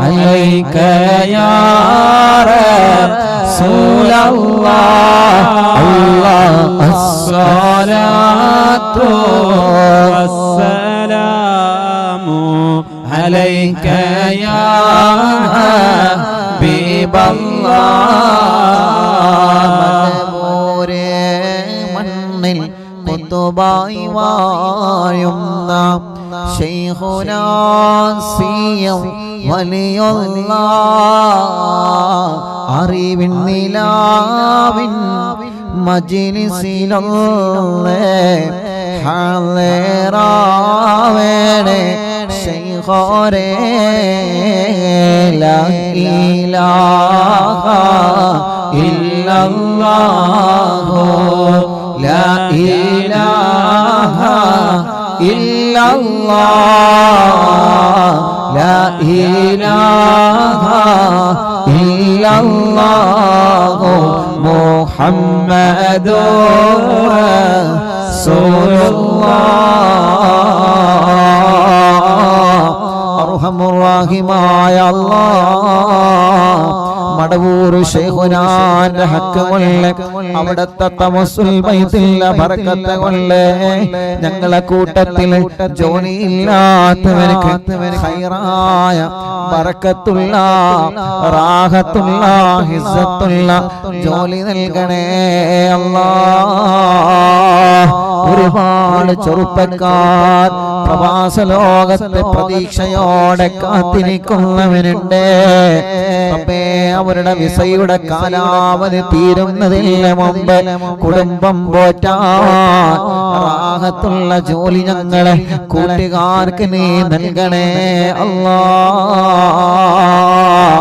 عليك يا رسول الله الله الصلاة والسلام عليك يا حبيب الله മണ്ണിൽ കുത്തുബായി വാഴുന്ന ശൈഖുനാ സിയം വലിയുള്ള അറിവിൻ നിലാവിൻ മജ്ലിസിലൊന്നേ ഹാളിറാവേണേ ശൈഖോരേ ലാ ഇലാഹ ഇല്ലല്ലാഹു ലാ ഇലാഹ ഇല്ലല്ലാഹ് ലാ ഇലാഹ ഇല്ലല്ലാഹു മുഹമ്മദുർ റസൂലുള്ളാഹ് അർഹമുർ-റഹീമായ അല്ലാഹ് മടവൂർ ശൈഖുനാന്റെ ഹക്ക് കൊണ്ട് അവിടുത്തെ തവസ്സുൽ ബൈത്തിലെ ബറക്കത്ത് കൊണ്ട് ഞങ്ങളെ കൂട്ടത്തിൽ ജോലിയില്ലാത്തവർക്ക് ഖൈറായ ബറക്കത്തുള്ള റാഹത്തുള്ള ഹിസ്സത്തുള്ള ജോലി നൽകണേ അല്ലാഹ് ഒരുപാട് ചെറുപ്പക്കാർ പ്രവാസ ലോകത്തെ പ്രതീക്ഷയോടെ കാത്തിരിക്കുന്നവരുണ്ട് റബ്ബേ അവരുടെ വിസയുടെ കാലാവധി തീരുന്നതിന് മുമ്പ് കുടുംബം പോറ്റാൻ റാഹത്തുള്ള ജോലി ഞങ്ങളെ കൂട്ടുകാർക്ക് നീ നൽകണേ അല്ലാഹ്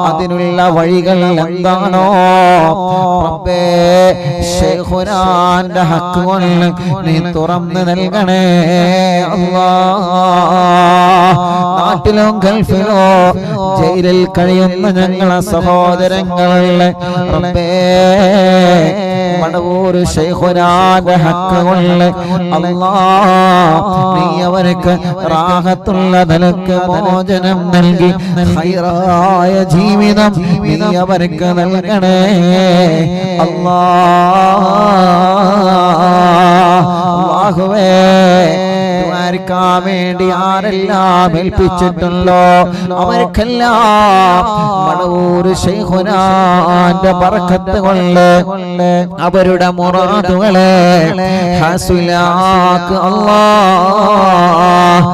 അതിനുള്ള വഴികൾ എന്താണോ റബ്ബേ ശൈഖുനാന്റെ ഹക്ക് കൊണ്ട് നീ തുറന്ന് നൽകണേ അല്ലാഹ് നാട്ടിലും ഗൾഫിലോ ജയിലിൽ കഴിയുന്ന ഞങ്ങളെ സഹോദരങ്ങളെ റബ്ബേ മടവൂർ ശൈഖുനാന്റെ ഹക്ക് കൊണ്ട് അല്ലാഹ് നീ അവർക്ക് റാഹത്തുള്ള നിലക്ക് മോചനം നൽകി ഖൈറായ ജീവിതം നീ അവർക്ക് നൽകണേ അല്ലാഹുവേ ദ്വാരക്കാൻ വേണ്ടി ആരെല്ലാം ഏൽപ്പിച്ചിട്ടുണ്ടോ അവർക്കെല്ലാം മടവൂർ ശൈഖുനാന്റെ ബറക്കത്ത് കൊണ്ട് അവരുടെ മുറാദുകളെ ഹസ്ലാക്ക് അല്ലാഹ്